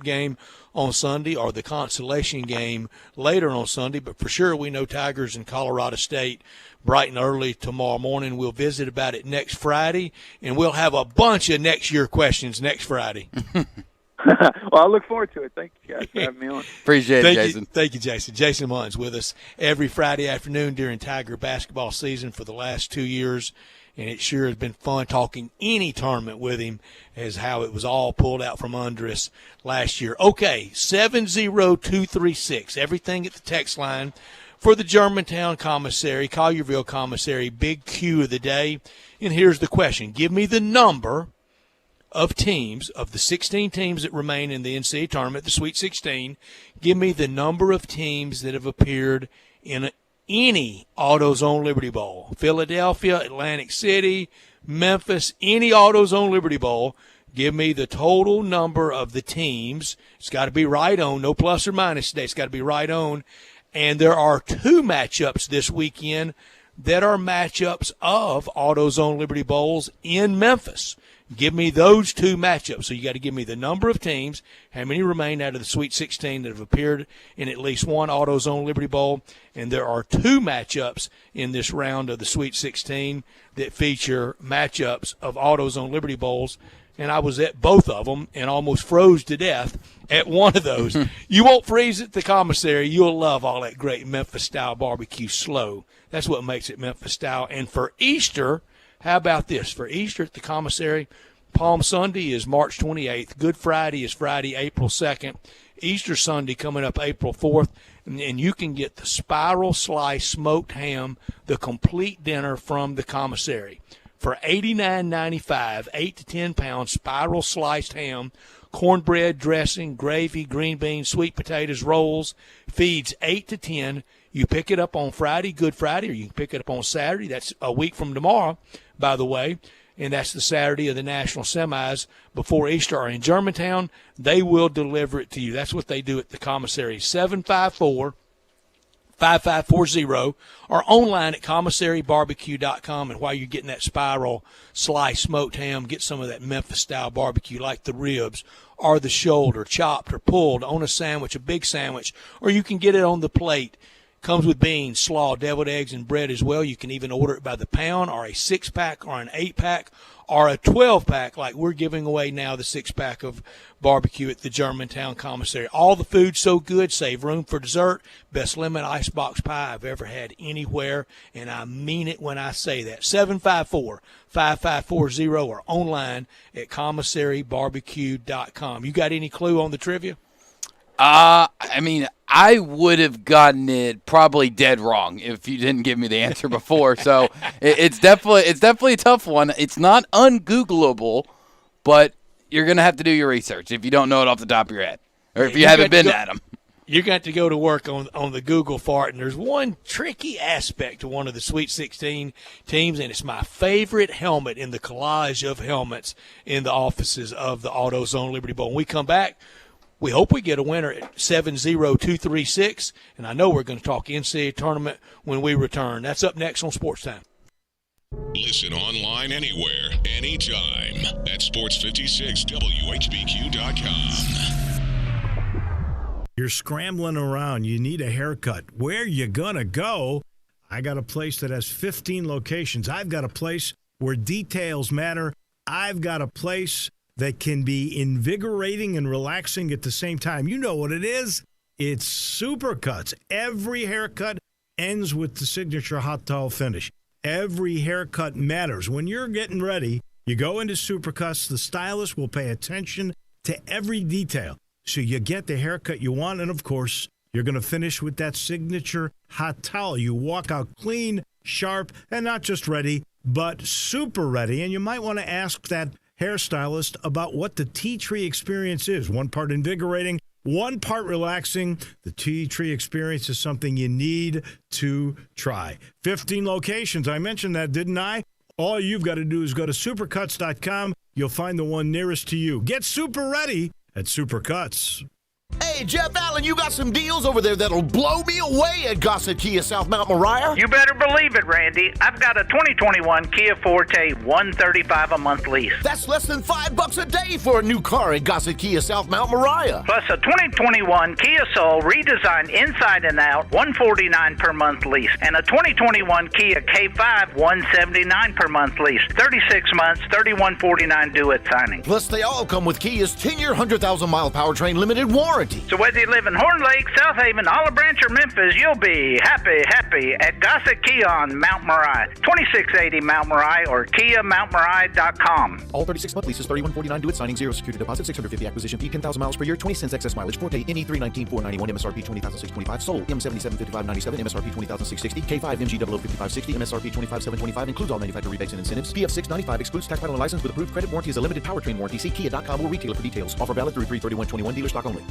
game on Sunday or the consolation game later on Sunday. But for sure, we know Tigers and Colorado State bright and early tomorrow morning. We'll visit about it next Friday, and we'll have a bunch of next year questions next Friday. Well, I look forward to it. Thank you guys for having me on. Appreciate it, Jason. Thank you, Jason. Jason Muns with us every Friday afternoon during Tiger basketball season for the last 2 years, and it sure has been fun talking any tournament with him, as how it was all pulled out from under us last year. Okay, 70236, everything at the text line for the Germantown Commissary, Collierville Commissary, big Q of the day. And here's the question. Give me the number of teams, of the 16 teams that remain in the NCAA tournament, the Sweet 16, give me the number of teams that have appeared in any AutoZone Liberty Bowl. Philadelphia, Atlantic City, Memphis, any AutoZone Liberty Bowl. Give me the total number of the teams. It's got to be right on, no plus or minus today. It's got to be right on. And there are two matchups this weekend that are matchups of AutoZone Liberty Bowls in Memphis. Give me those two matchups. So you got to give me the number of teams, how many remain out of the Sweet 16 that have appeared in at least one AutoZone Liberty Bowl. And there are two matchups in this round of the Sweet 16 that feature matchups of AutoZone Liberty Bowls. And I was at both of them and almost froze to death at one of those. You won't freeze at the commissary. You'll love all that great Memphis-style barbecue slow. That's what makes it Memphis-style. And for Easter, how about this? For Easter at the commissary, Palm Sunday is March 28th. Good Friday is Friday, April 2nd. Easter Sunday coming up April 4th. And you can get the spiral slice smoked ham, the complete dinner from the commissary. For $89.95, 8 to 10 pound spiral sliced ham, cornbread, dressing, gravy, green beans, sweet potatoes, rolls, feeds 8 to 10. You pick it up on Friday, Good Friday, or you can pick it up on Saturday. That's a week from tomorrow, by the way. And that's the Saturday of the national semis before Easter. Or in Germantown, they will deliver it to you. That's what they do at the commissary. 754 5540 or online at commissarybarbecue.com. And while you're getting that spiral sliced smoked ham, get some of that Memphis-style barbecue like the ribs or the shoulder, chopped or pulled on a sandwich, a big sandwich, or you can get it on the plate. Comes with beans, slaw, deviled eggs, and bread as well. You can even order it by the pound or a 6-pack or an 8-pack or a 12-pack like we're giving away now, the 6-pack of barbecue at the Germantown Commissary. All the food's so good, save room for dessert. Best lemon icebox pie I've ever had anywhere, and I mean it when I say that. 754-5540 or online at commissarybarbecue.com. You got any clue on the trivia? I mean, I would have gotten it probably dead wrong if you didn't give me the answer before. So it's definitely a tough one. It's not ungoogleable, but you're gonna have to do your research if you don't know it off the top of your head, or if you haven't been at them. You got to go to work on the Google for it, and there's one tricky aspect to one of the Sweet 16 teams, and it's my favorite helmet in the collage of helmets in the offices of the AutoZone Liberty Bowl. When we come back, we hope we get a winner at 70236, and I know we're going to talk NCAA tournament when we return. That's up next on Sports Time. Listen online anywhere, anytime at sports56whbq.com. You're scrambling around. You need a haircut. Where you going to go? I got a place that has 15 locations. I've got a place where details matter. I've got a place that can be invigorating and relaxing at the same time. You know what it is. It's Supercuts. Every haircut ends with the signature hot towel finish. Every haircut matters. When you're getting ready, you go into Supercuts. The stylist will pay attention to every detail, so you get the haircut you want. And, of course, you're going to finish with that signature hot towel. You walk out clean, sharp, and not just ready, but super ready. And you might want to ask that hairstylist about what the tea tree experience is. One part invigorating, one part relaxing. The tea tree experience is something you need to try. 15 locations. I mentioned that, didn't I? All you've got to do is go to supercuts.com. You'll find the one nearest to you. Get super ready at Supercuts. Hey, Jeff Allen, you got some deals over there that'll blow me away at Gossett Kia South Mount Moriah? You better believe it, Randy. I've got a 2021 Kia Forte $135 a month lease. That's less than $5 a day for a new car at Gossett Kia South Mount Moriah. Plus a 2021 Kia Soul redesigned inside and out $149 per month lease. And a 2021 Kia K5 $179 per month lease. 36 months, $3149 due at signing. Plus, they all come with Kia's 10-year, 100,000-mile powertrain limited warranty. So whether you live in Horn Lake, South Haven, Olive Branch, or Memphis, you'll be happy at Gossett Kia on Mount Moriah, 2680 Mount Moriah, or KiaMountMoriah.com. All 36-month leases, $31.49 due at signing, 0 security deposit, $650 acquisition fee, 10,000 miles per year, 20 cents excess mileage, Forte, NE 319,491, MSRP 20,625, sold, M775597, MSRP 20,660, K5 MG 005560, MSRP 25,725, includes all manufacturer rebates and incentives, PF 695, excludes tax title and license with approved credit warranty is a limited powertrain warranty. See Kia.com or retailer for details. Offer valid through 3/31/21, dealer stock only.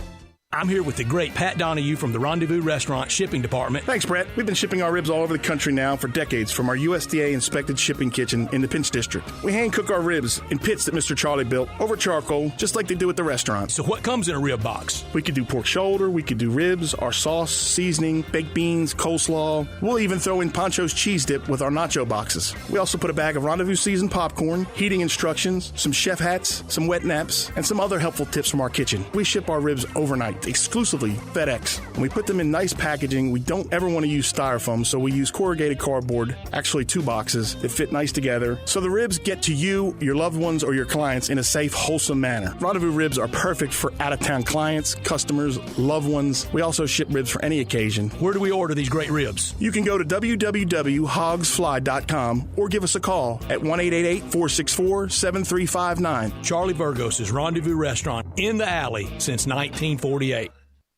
I'm here with the great Pat Donahue from the Rendezvous Restaurant Shipping Department. Thanks, Brett. We've been shipping our ribs all over the country now for decades from our USDA-inspected shipping kitchen in the Pinch District. We hand-cook our ribs in pits that Mr. Charlie built over charcoal, just like they do at the restaurant. So what comes in a rib box? We could do pork shoulder, we could do ribs, our sauce, seasoning, baked beans, coleslaw. We'll even throw in Pancho's cheese dip with our nacho boxes. We also put a bag of Rendezvous seasoned popcorn, heating instructions, some chef hats, some wet naps, and some other helpful tips from our kitchen. We ship our ribs overnight, exclusively FedEx. And we put them in nice packaging. We don't ever want to use styrofoam, so we use corrugated cardboard, actually 2 boxes that fit nice together, so the ribs get to you, your loved ones, or your clients in a safe, wholesome manner. Rendezvous ribs are perfect for out-of-town clients, customers, loved ones. We also ship ribs for any occasion. Where do we order these great ribs? You can go to www.hogsfly.com or give us a call at 1-888-464-7359. Charlie Burgos' Rendezvous Restaurant in the alley since 1948.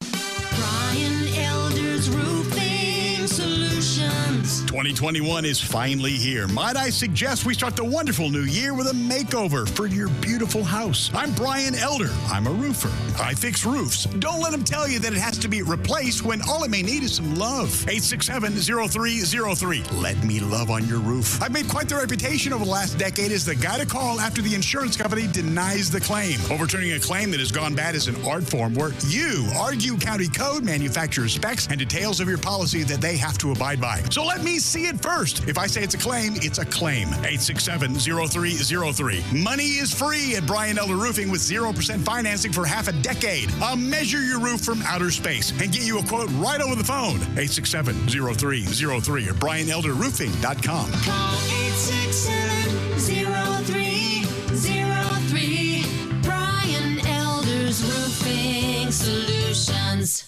Brian Elder's Roofing Solutions. 2021 is finally here. Might I suggest we start the wonderful new year with a makeover for your beautiful house. I'm Brian Elder. I'm a roofer. I fix roofs. Don't let them tell you that it has to be replaced when all it may need is some love. 867-0303. Let me love on your roof. I've made quite the reputation over the last decade as the guy to call after the insurance company denies the claim. Overturning a claim that has gone bad is an art form where you argue county code, manufacturer specs, and details of your policy that they have to abide by. So let me see it first. If I say it's a claim, it's a claim. 867-0303. Money is free at Brian Elder Roofing with 0% financing for half a decade. I'll measure your roof from outer space and get you a quote right over the phone. 867-0303 or BrianElderRoofing.com. Call 867-0303. Brian Elder's Roofing Solutions.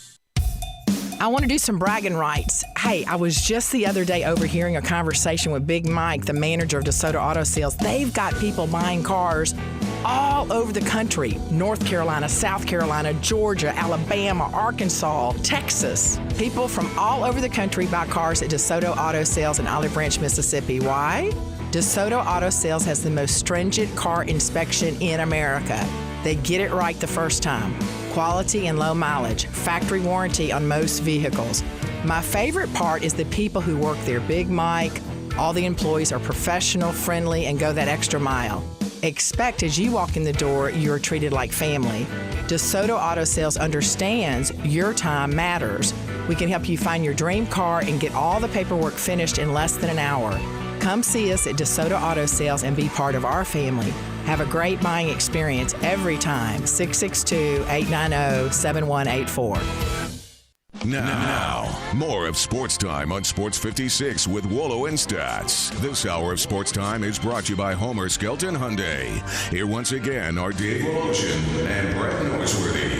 I want to do some bragging rights. Hey, I was just the other day overhearing a conversation with Big Mike, the manager of DeSoto Auto Sales. They've got people buying cars all over the country. North Carolina, South Carolina, Georgia, Alabama, Arkansas, Texas. People from all over the country buy cars at DeSoto Auto Sales in Olive Branch, Mississippi. Why? DeSoto Auto Sales has the most stringent car inspection in America. They get it right the first time. Quality and low mileage, factory warranty on most vehicles. My favorite part is the people who work there. Big Mike, all the employees are professional, friendly, and go that extra mile. Expect as you walk in the door, you're treated like family. DeSoto Auto Sales understands your time matters. We can help you find your dream car and get all the paperwork finished in less than an hour. Come see us at DeSoto Auto Sales and be part of our family. Have a great buying experience every time. 662-890-7184. Now, more of Sports Time on Sports 56 with Wolo and Stats. This hour of Sports Time is brought to you by Homer Skelton Hyundai. Here once again are Dave Ocean and Brett Norsworthy.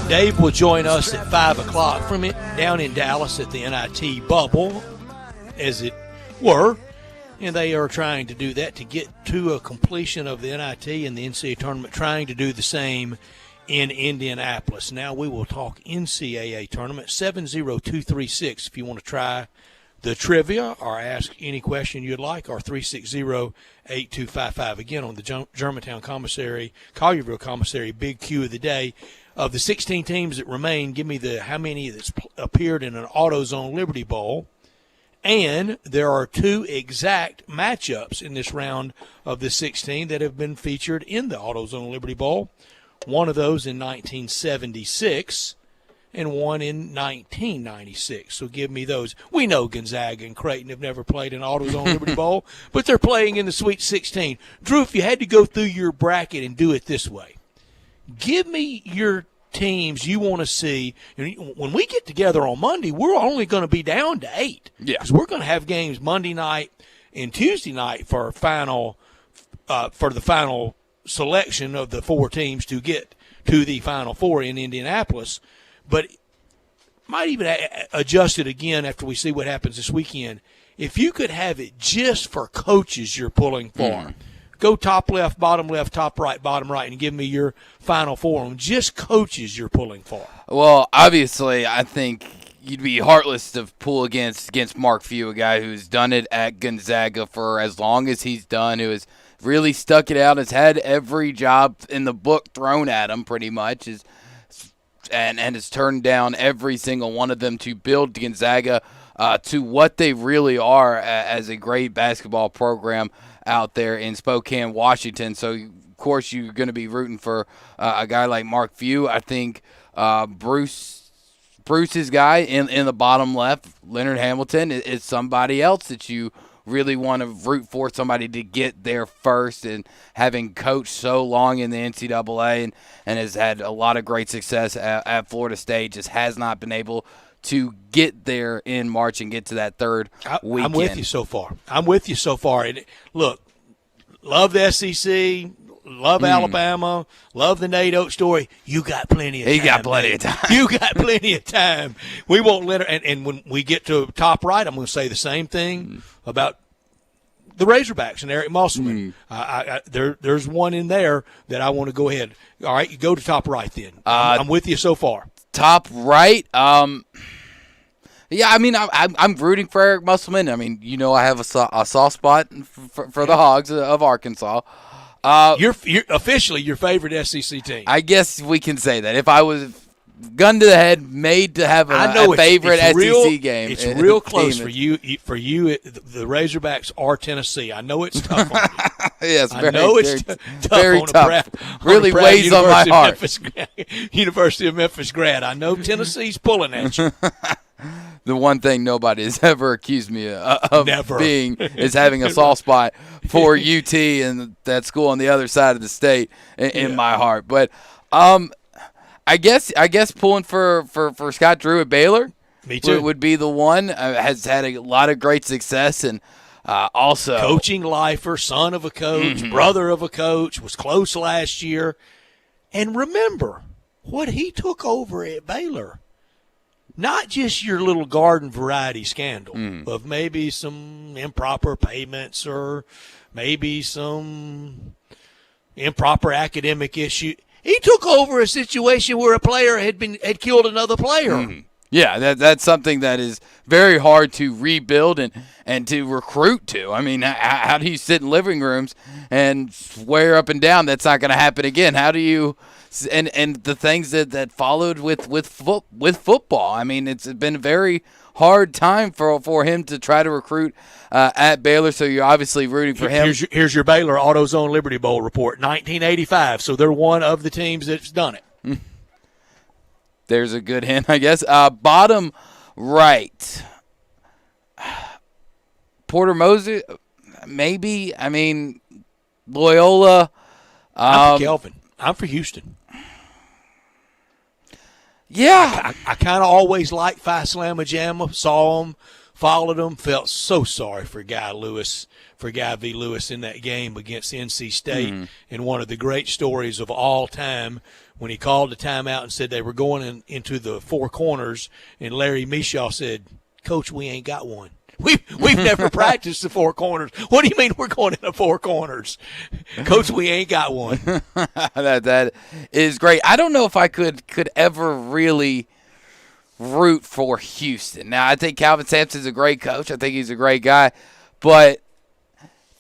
Dave will join us at 5 o'clock from it down in Dallas at the NIT bubble, as it were. And they are trying to do that to get to a completion of the NIT and the NCAA tournament, trying to do the same in Indianapolis. Now we will talk NCAA tournament, 70236 if you want to try the trivia or ask any question you'd like, or 360-8255. Again, on the Germantown Commissary, Collierville Commissary, big Q of the day. Of the 16 teams that remain, give me how many that's appeared in an AutoZone Liberty Bowl. And there are 2 exact matchups in this round of the 16 that have been featured in the AutoZone Liberty Bowl. One of those in 1976 and one in 1996. So give me those. We know Gonzaga and Creighton have never played an AutoZone Liberty Bowl, but they're playing in the Sweet 16. Drew, if you had to go through your bracket and do it this way, give me your teams you want to see. When we get together on Monday, we're only going to be down to 8. Yeah. Because we're going to have games Monday night and Tuesday night for the final selection of the 4 teams to get to the Final Four in Indianapolis. But might even adjust it again after we see what happens this weekend. If you could have it just for coaches you're pulling for, go top left, top right, bottom right, and give me your Final Four. Just coaches you're pulling for. Well, obviously, I think you'd be heartless to pull against Mark Few, a guy who's done it at Gonzaga for as long as he's done, who has really stuck it out, has had every job in the book thrown at him pretty much, and has turned down every single one of them to build Gonzaga to what they really are as a great basketball program out there in Spokane, Washington. So, of course, you're going to be rooting for a guy like Mark Few. I think Bruce's guy in the bottom left, Leonard Hamilton, is somebody else that you really want to root for, somebody to get there first. And having coached so long in the NCAA and has had a lot of great success at Florida State, just has not been able to get there in March and get to that third weekend. I'm with you so far. And look, love the SEC, love Alabama, love the Nate Oates story. You got plenty of time. He got plenty of time. You got plenty of time. We won't let her. And when we get to top right, I'm going to say the same thing about the Razorbacks and Eric Musselman. There's one in there that I want to go ahead. All right, you go to top right then. I'm with you so far. Top right, Yeah, I mean, I'm rooting for Eric Musselman. I mean, I have a soft spot for the Hogs of Arkansas. You're officially your favorite SEC team. I guess we can say that. If I was gun to the head, made to have a favorite SEC game, it's real close for you. For you, the Razorbacks are Tennessee. I know it's tough on you. Yes, I know it's tough. Very tough. Really weighs on my heart. University of Memphis grad. I know Tennessee's pulling at you. The one thing nobody has ever accused me of Never. being is having a soft spot for UT and that school on the other side of the state in my heart. But I guess pulling for Scott Drew at Baylor Me too. would be the one. Has had a lot of great success and also coaching lifer, son of a coach, brother of a coach, was close last year. And remember what he took over at Baylor. Not just your little garden variety scandal of maybe some improper payments or maybe some improper academic issue. He took over a situation where a player had killed another player. Yeah, that's something that is very hard to rebuild and to recruit to. I mean, how do you sit in living rooms and swear up and down that's not going to happen again? How do you and the things that followed with football? I mean, it's been a very hard time for him to try to recruit at Baylor. So you're obviously rooting for him. Here's your Baylor Autozone Liberty Bowl report, 1985. So they're one of the teams that's done it. There's a good hint, I guess. Bottom right. Porter Moser, maybe. I mean, Loyola. I'm for Kelvin. I'm for Houston. Yeah. I kind of always liked Phi Slamma Jamma, saw him, followed him, felt so sorry for Guy V. Lewis in that game against NC State. And one of the great stories of all time when he called the timeout and said they were going into the four corners, and Larry Mishaw said, "Coach, we ain't got one. We've never practiced the four corners." What do you mean we're going into four corners? Coach, we ain't got one. That is great. I don't know if I could ever really root for Houston. Now, I think Calvin Sampson's a great coach. I think he's a great guy. But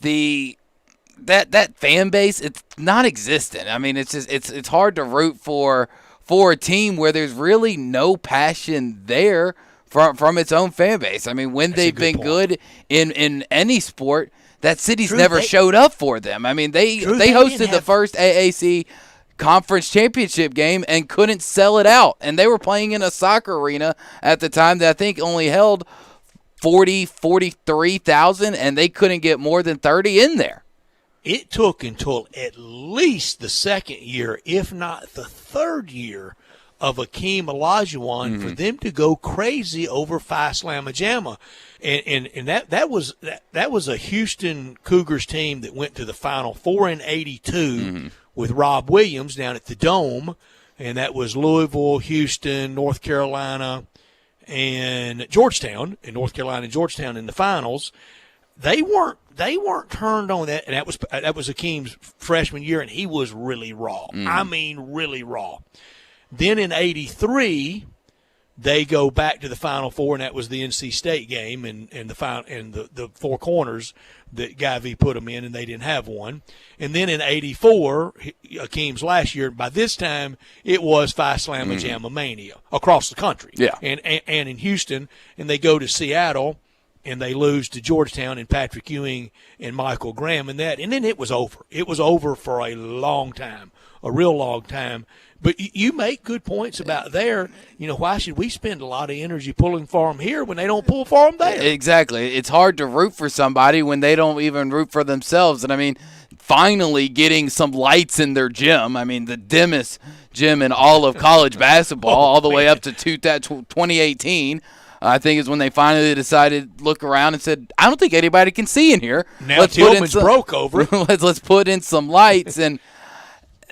that fan base, it's not existent. I mean, it's just it's hard to root for a team where there's really no passion there from its own fan base. I mean, when they've been good in any sport, that city's never showed up for them. I mean, they hosted the first AAC conference championship game and couldn't sell it out. And they were playing in a soccer arena at the time that I think only held 43,000, and they couldn't get more than 30 in there. It took until at least the second year, if not the third year, of Akeem Olajuwon for them to go crazy over Phi Slamma Jamma. And that was a Houston Cougars team that went to the Final Four in 82 with Rob Williams down at the Dome, and that was Louisville, Houston, North Carolina, and Georgetown, in North Carolina and Georgetown in the finals. They weren't turned on that, and that was Akeem's freshman year, and he was really raw. I mean, really raw. Then in 83, they go back to the Final Four, and that was the NC State game and the four corners that Guy V put them in, and they didn't have one. And then in 84, Akeem's last year, by this time it was Phi Slamma Jamma mania across the country. Yeah. And in Houston, and they go to Seattle, and they lose to Georgetown and Patrick Ewing and Michael Graham and that. And then it was over. It was over for a long time, a real long time. But you make good points about there. You know, why should we spend a lot of energy pulling for them here when they don't pull for them there? Exactly. It's hard to root for somebody when they don't even root for themselves. And, I mean, finally getting some lights in their gym. I mean, the dimmest gym in all of college basketball all the way up to 2018. I think is when they finally decided, look around and said, I don't think anybody can see in here. Now Tillman's broke over it. Let's put in some lights. And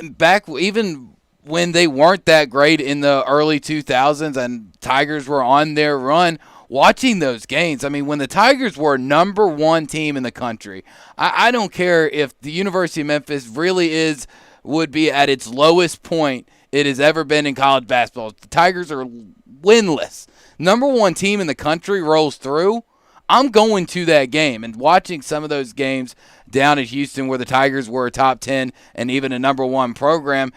back even when they weren't that great in the early 2000s and Tigers were on their run, watching those games, I mean, when the Tigers were number one team in the country, I don't care if the University of Memphis really would be at its lowest point it has ever been in college basketball. The Tigers are winless. number one team in the country rolls through, I'm going to that game and watching some of those games down at Houston where the Tigers were a top 10 and even a number one program,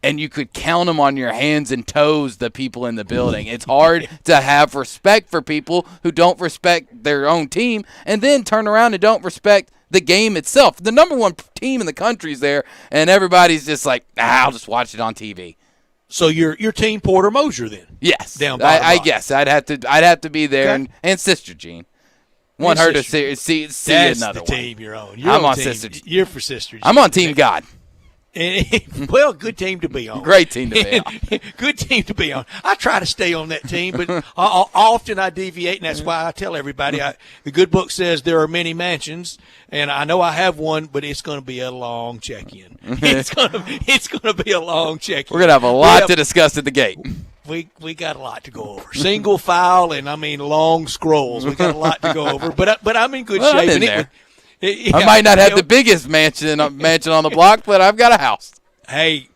and you could count them on your hands and toes, the people in the building. It's hard to have respect for people who don't respect their own team and then turn around and don't respect the game itself. The number one team in the country is there, and everybody's just like, I'll just watch it on TV. So you're Team Porter Mosier then? Yes, down I guess I'd have to be there, okay. and Sister Jean. Want her to see That's another the one. team you're on. I'm on team. Sister Jean. You're for Sister Jean. I'm on Team God. Well, good team to be on. Great team to be on. Good team to be on. I try to stay on that team, but often I deviate, and that's why I tell everybody the good book says there are many mansions, and I know I have one, but it's going to be a long check-in. It's going to be a long check-in. We're going to have a lot to discuss at the gate. We got a lot to go over. Single file and, long scrolls. We got a lot to go over, but I'm in good shape. I'm in there. I might not have the biggest mansion on the block, but I've got a house. Hey,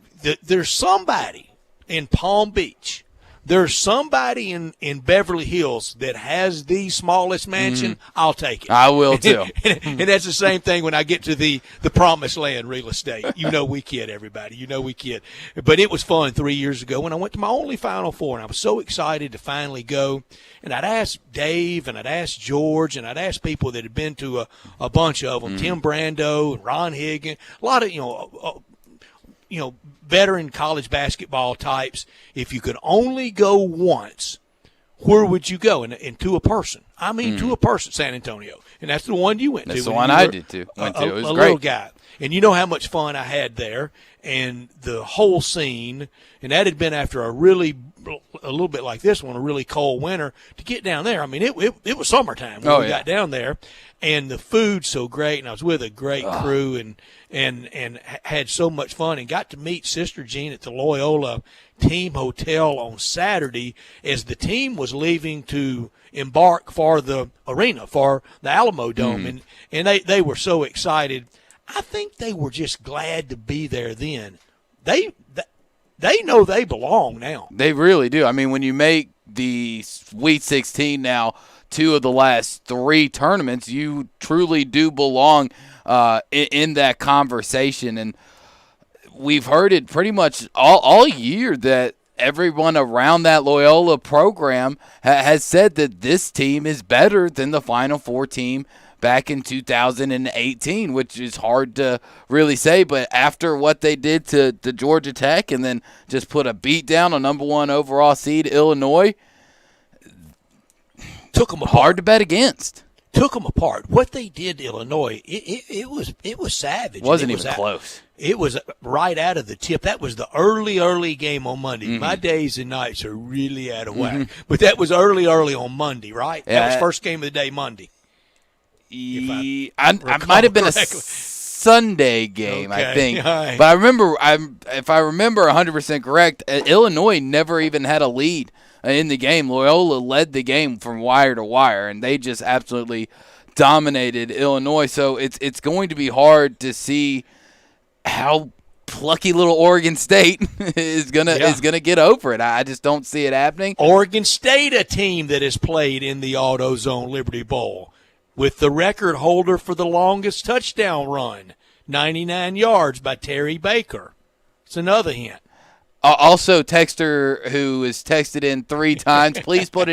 there's somebody in Palm Beach. There's somebody in Beverly Hills that has the smallest mansion. I'll take it. I will too. and that's the same thing when I get to the promised land real estate. We kid everybody. We kid. But it was fun 3 years ago when I went to my only Final Four, and I was so excited to finally go. And I'd asked Dave, and I'd asked George, and I'd asked people that had been to a bunch of them, Tim Brando and Ron Higgin, a lot of, veteran college basketball types. If you could only go once, where would you go? And to a person. To a person, San Antonio. And that's the one you went to. That's the one I did too. Went to. It was a great. Little guy. And you know how much fun I had there. And the whole scene, and that had been after a little bit like this one, a really cold winter, to get down there. It was summertime when we got down there. And the food's so great, and I was with a great crew and had so much fun and got to meet Sister Jean at the Loyola Team Hotel on Saturday as the team was leaving to embark for the arena, for the Alamo Dome. And they were so excited. I think they were just glad to be there then. They know they belong now. They really do. When you make the Sweet 16 now, 2 of the last 3 tournaments, you truly do belong in that conversation. And we've heard it pretty much all year that everyone around that Loyola program has said that this team is better than the Final Four team back in 2018, which is hard to really say. But after what they did to Georgia Tech and then just put a beat down on number 1 overall seed Illinois, took them apart. Hard to bet against. Took them apart. What they did to Illinois, it was savage. Wasn't even close. It was right out of the tip. That was the early game on Monday. My days and nights are really out of whack. But that was early on Monday, right? Yeah. That was first game of the day Monday. I might have been correctly. A Sunday game, okay. I think. Right. But I remember, if I remember 100% correct, Illinois never even had a lead in the game. Loyola led the game from wire to wire, and they just absolutely dominated Illinois. So it's going to be hard to see how plucky little Oregon State is gonna get over it. I just don't see it happening. Oregon State, a team that has played in the Autozone Liberty Bowl, with the record holder for the longest touchdown run, 99 yards by Terry Baker. It's another hint. Also, texter who has texted in 3 times, please put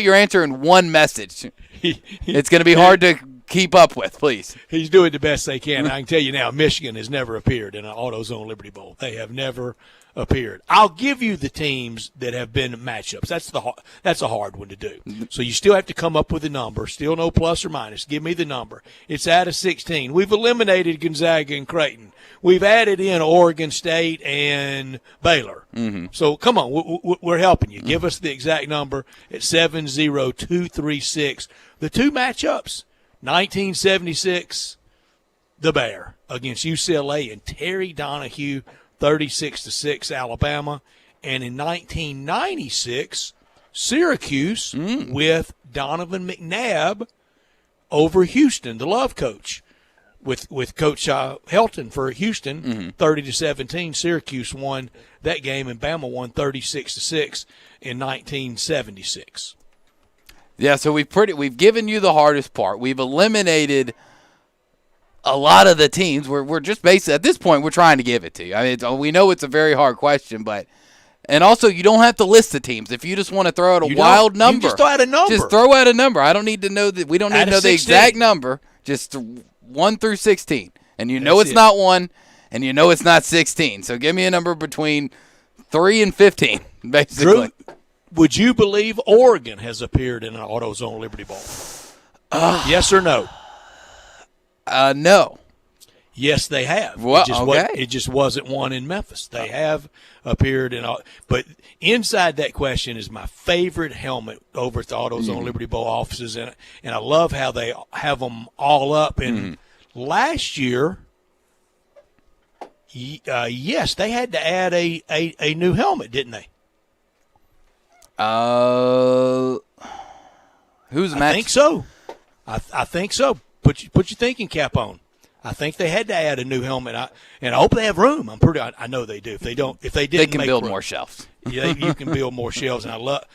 your answer in one message. It's going to be hard to keep up with, please. He's doing the best they can. I can tell you now, Michigan has never appeared in an AutoZone Liberty Bowl. They have never appeared. I'll give you the teams that have been matchups. That's a hard one to do. So you still have to come up with a number. Still no plus or minus. Give me the number. It's out of 16. We've eliminated Gonzaga and Creighton. We've added in Oregon State and Baylor. So come on, we're helping you. Give us the exact number at 70236. The 2 matchups, 1976, the Bear against UCLA and Terry Donahue, 36-6 Alabama, and in 1996, Syracuse with Donovan McNabb over Houston, the Love coach. with Coach Helton for Houston, 30-17. Syracuse won that game, and Bama won 36-6 in 1976. Yeah, so we've given you the hardest part. We've eliminated a lot of the teams. We're just basically, at this point, we're trying to give it to you. I mean, we know it's a very hard question, but and also you don't have to list the teams. If you just want to throw out a wild number, you just throw out a number. Just throw out a number. I don't need to know that. We don't need to know the exact number. Just 1 through 16, and you know it's not 1, and you know it's not 16. So give me a number between 3 and 15, basically. Drew, would you believe Oregon has appeared in an AutoZone Liberty Bowl? Yes or no? No. Yes, they have. Well, it just wasn't one in Memphis. They have appeared in but inside that question is my favorite helmet over at the AutoZone Liberty Bowl offices, and I love how they have them all up. And last year, yes, they had to add a new helmet, didn't they? Who's I think so. I think so. Put your thinking cap on. I think they had to add a new helmet, and I hope they have room. I know they do. If they didn't, they can make build room, more shelves. Yeah, you can build more shelves, and I love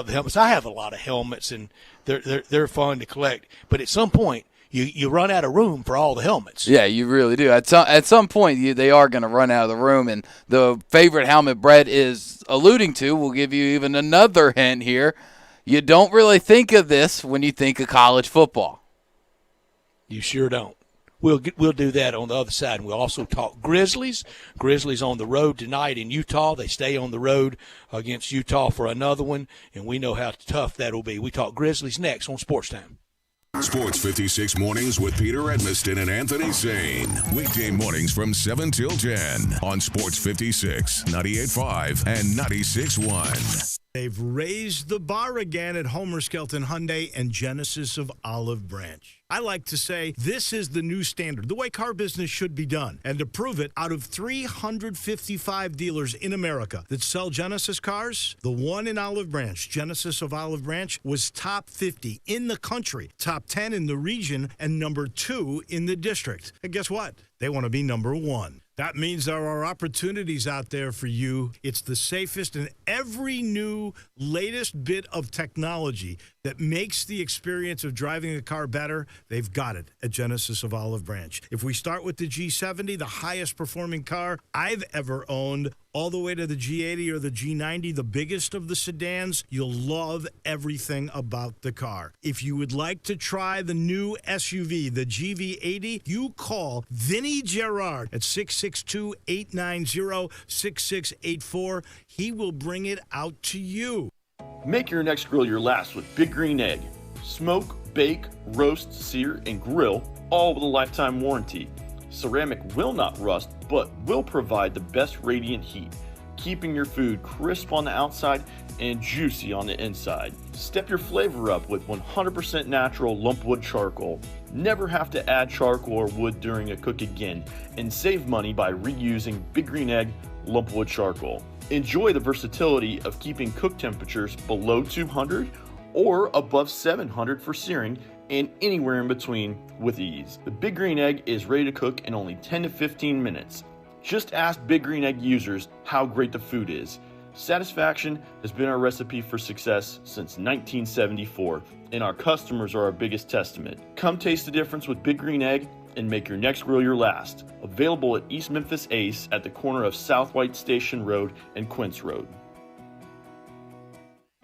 the helmets. I have a lot of helmets, and they're fun to collect. But at some point, you run out of room for all the helmets. Yeah, you really do. At some point, they are going to run out of the room, and the favorite helmet Brett is alluding to, we'll give you even another hint here. You don't really think of this when you think of college football. You sure don't. We'll do that on the other side, and we'll also talk Grizzlies. Grizzlies on the road tonight in Utah. They stay on the road against Utah for another one, and we know how tough that'll be. We talk Grizzlies next on Sportstime. Sports 56 mornings with Peter Edmiston and Anthony Zane. Weekday mornings from 7 till 10 on Sports 56, 98.5, and 96.1. They've raised the bar again at Homer Skelton Hyundai and Genesis of Olive Branch. I like to say this is the new standard, the way car business should be done. And to prove it, out of 355 dealers in America that sell Genesis cars, the one in Olive Branch, Genesis of Olive Branch, was top 50 in the country, top 10 in the region, and number 2 in the district. And guess what? They want to be number 1. That means there are opportunities out there for you. It's the safest, and every new, latest bit of technology that makes the experience of driving a car better, they've got it at Genesis of Olive Branch. If we start with the G70, the highest performing car I've ever owned, all the way to the G80 or the G90, the biggest of the sedans, you'll love everything about the car. If you would like to try the new SUV, the GV80, you call Vinny Gerard at 662-890-6684. He will bring it out to you. Make your next grill your last with Big Green Egg. Smoke, bake, roast, sear, and grill, all with a lifetime warranty. Ceramic will not rust, but will provide the best radiant heat, keeping your food crisp on the outside and juicy on the inside. Step your flavor up with 100% natural lumpwood charcoal. Never have to add charcoal or wood during a cook again, and save money by reusing Big Green Egg lumpwood charcoal. Enjoy the versatility of keeping cook temperatures below 200 or above 700 for searing, and anywhere in between with ease. The Big Green Egg is ready to cook in only 10 to 15 minutes. Just ask Big Green Egg users how great the food is. Satisfaction has been our recipe for success since 1974, and our customers are our biggest testament. Come taste the difference with Big Green Egg and make your next grill your last. Available at East Memphis Ace at the corner of South White Station Road and Quince Road.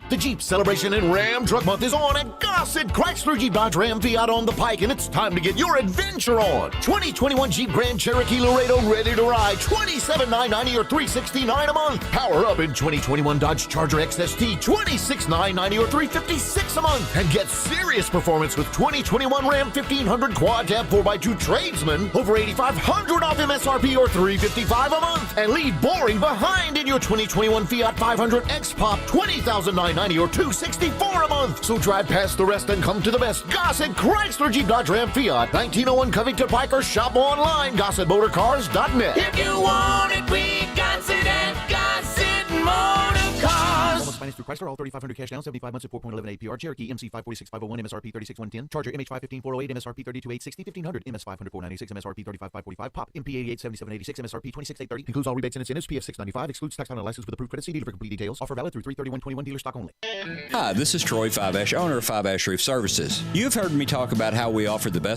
The Jeep Celebration and Ram Truck Month is on at Gossett Chrysler Jeep Dodge Ram Fiat on the Pike, and it's time to get your adventure on. 2021 Jeep Grand Cherokee Laredo ready to ride, $27,990 or $369 a month. Power up in 2021 Dodge Charger XST, $26,990 or $356 a month. And get serious performance with 2021 Ram 1500 Quad Cab 4x2 Tradesman, over $8,500 off MSRP or $355 a month. And leave boring behind in your 2021 Fiat 500 X-Pop, $20,990 or $264 a month. So drive past the rest and come to the best. Gossett Chrysler Jeep Dodge Ram Fiat, 1901 Covington Pike, or shop online, GossettMotorCars.net. If you want it, we got it at Gossett Motor Cars. Chrysler, all 3500 cash down, 75 months at 4.11 APR. Cherokee, MC 546,501, MSRP 36110. Charger, MH 515,408, MSRP 32,860. 1500, MS 500,496, MSRP 35,545. Pop, MP 88,7786, MSRP 26,830. Includes all rebates and incentives. PF 695. Excludes tax on a license with approved credit. See dealer for complete details. Offer valid through 3/31/21. Dealer stock only. Hi, this is Troy Five Ash, owner of Five Ash Roof Services. You've heard me talk about how we offer the best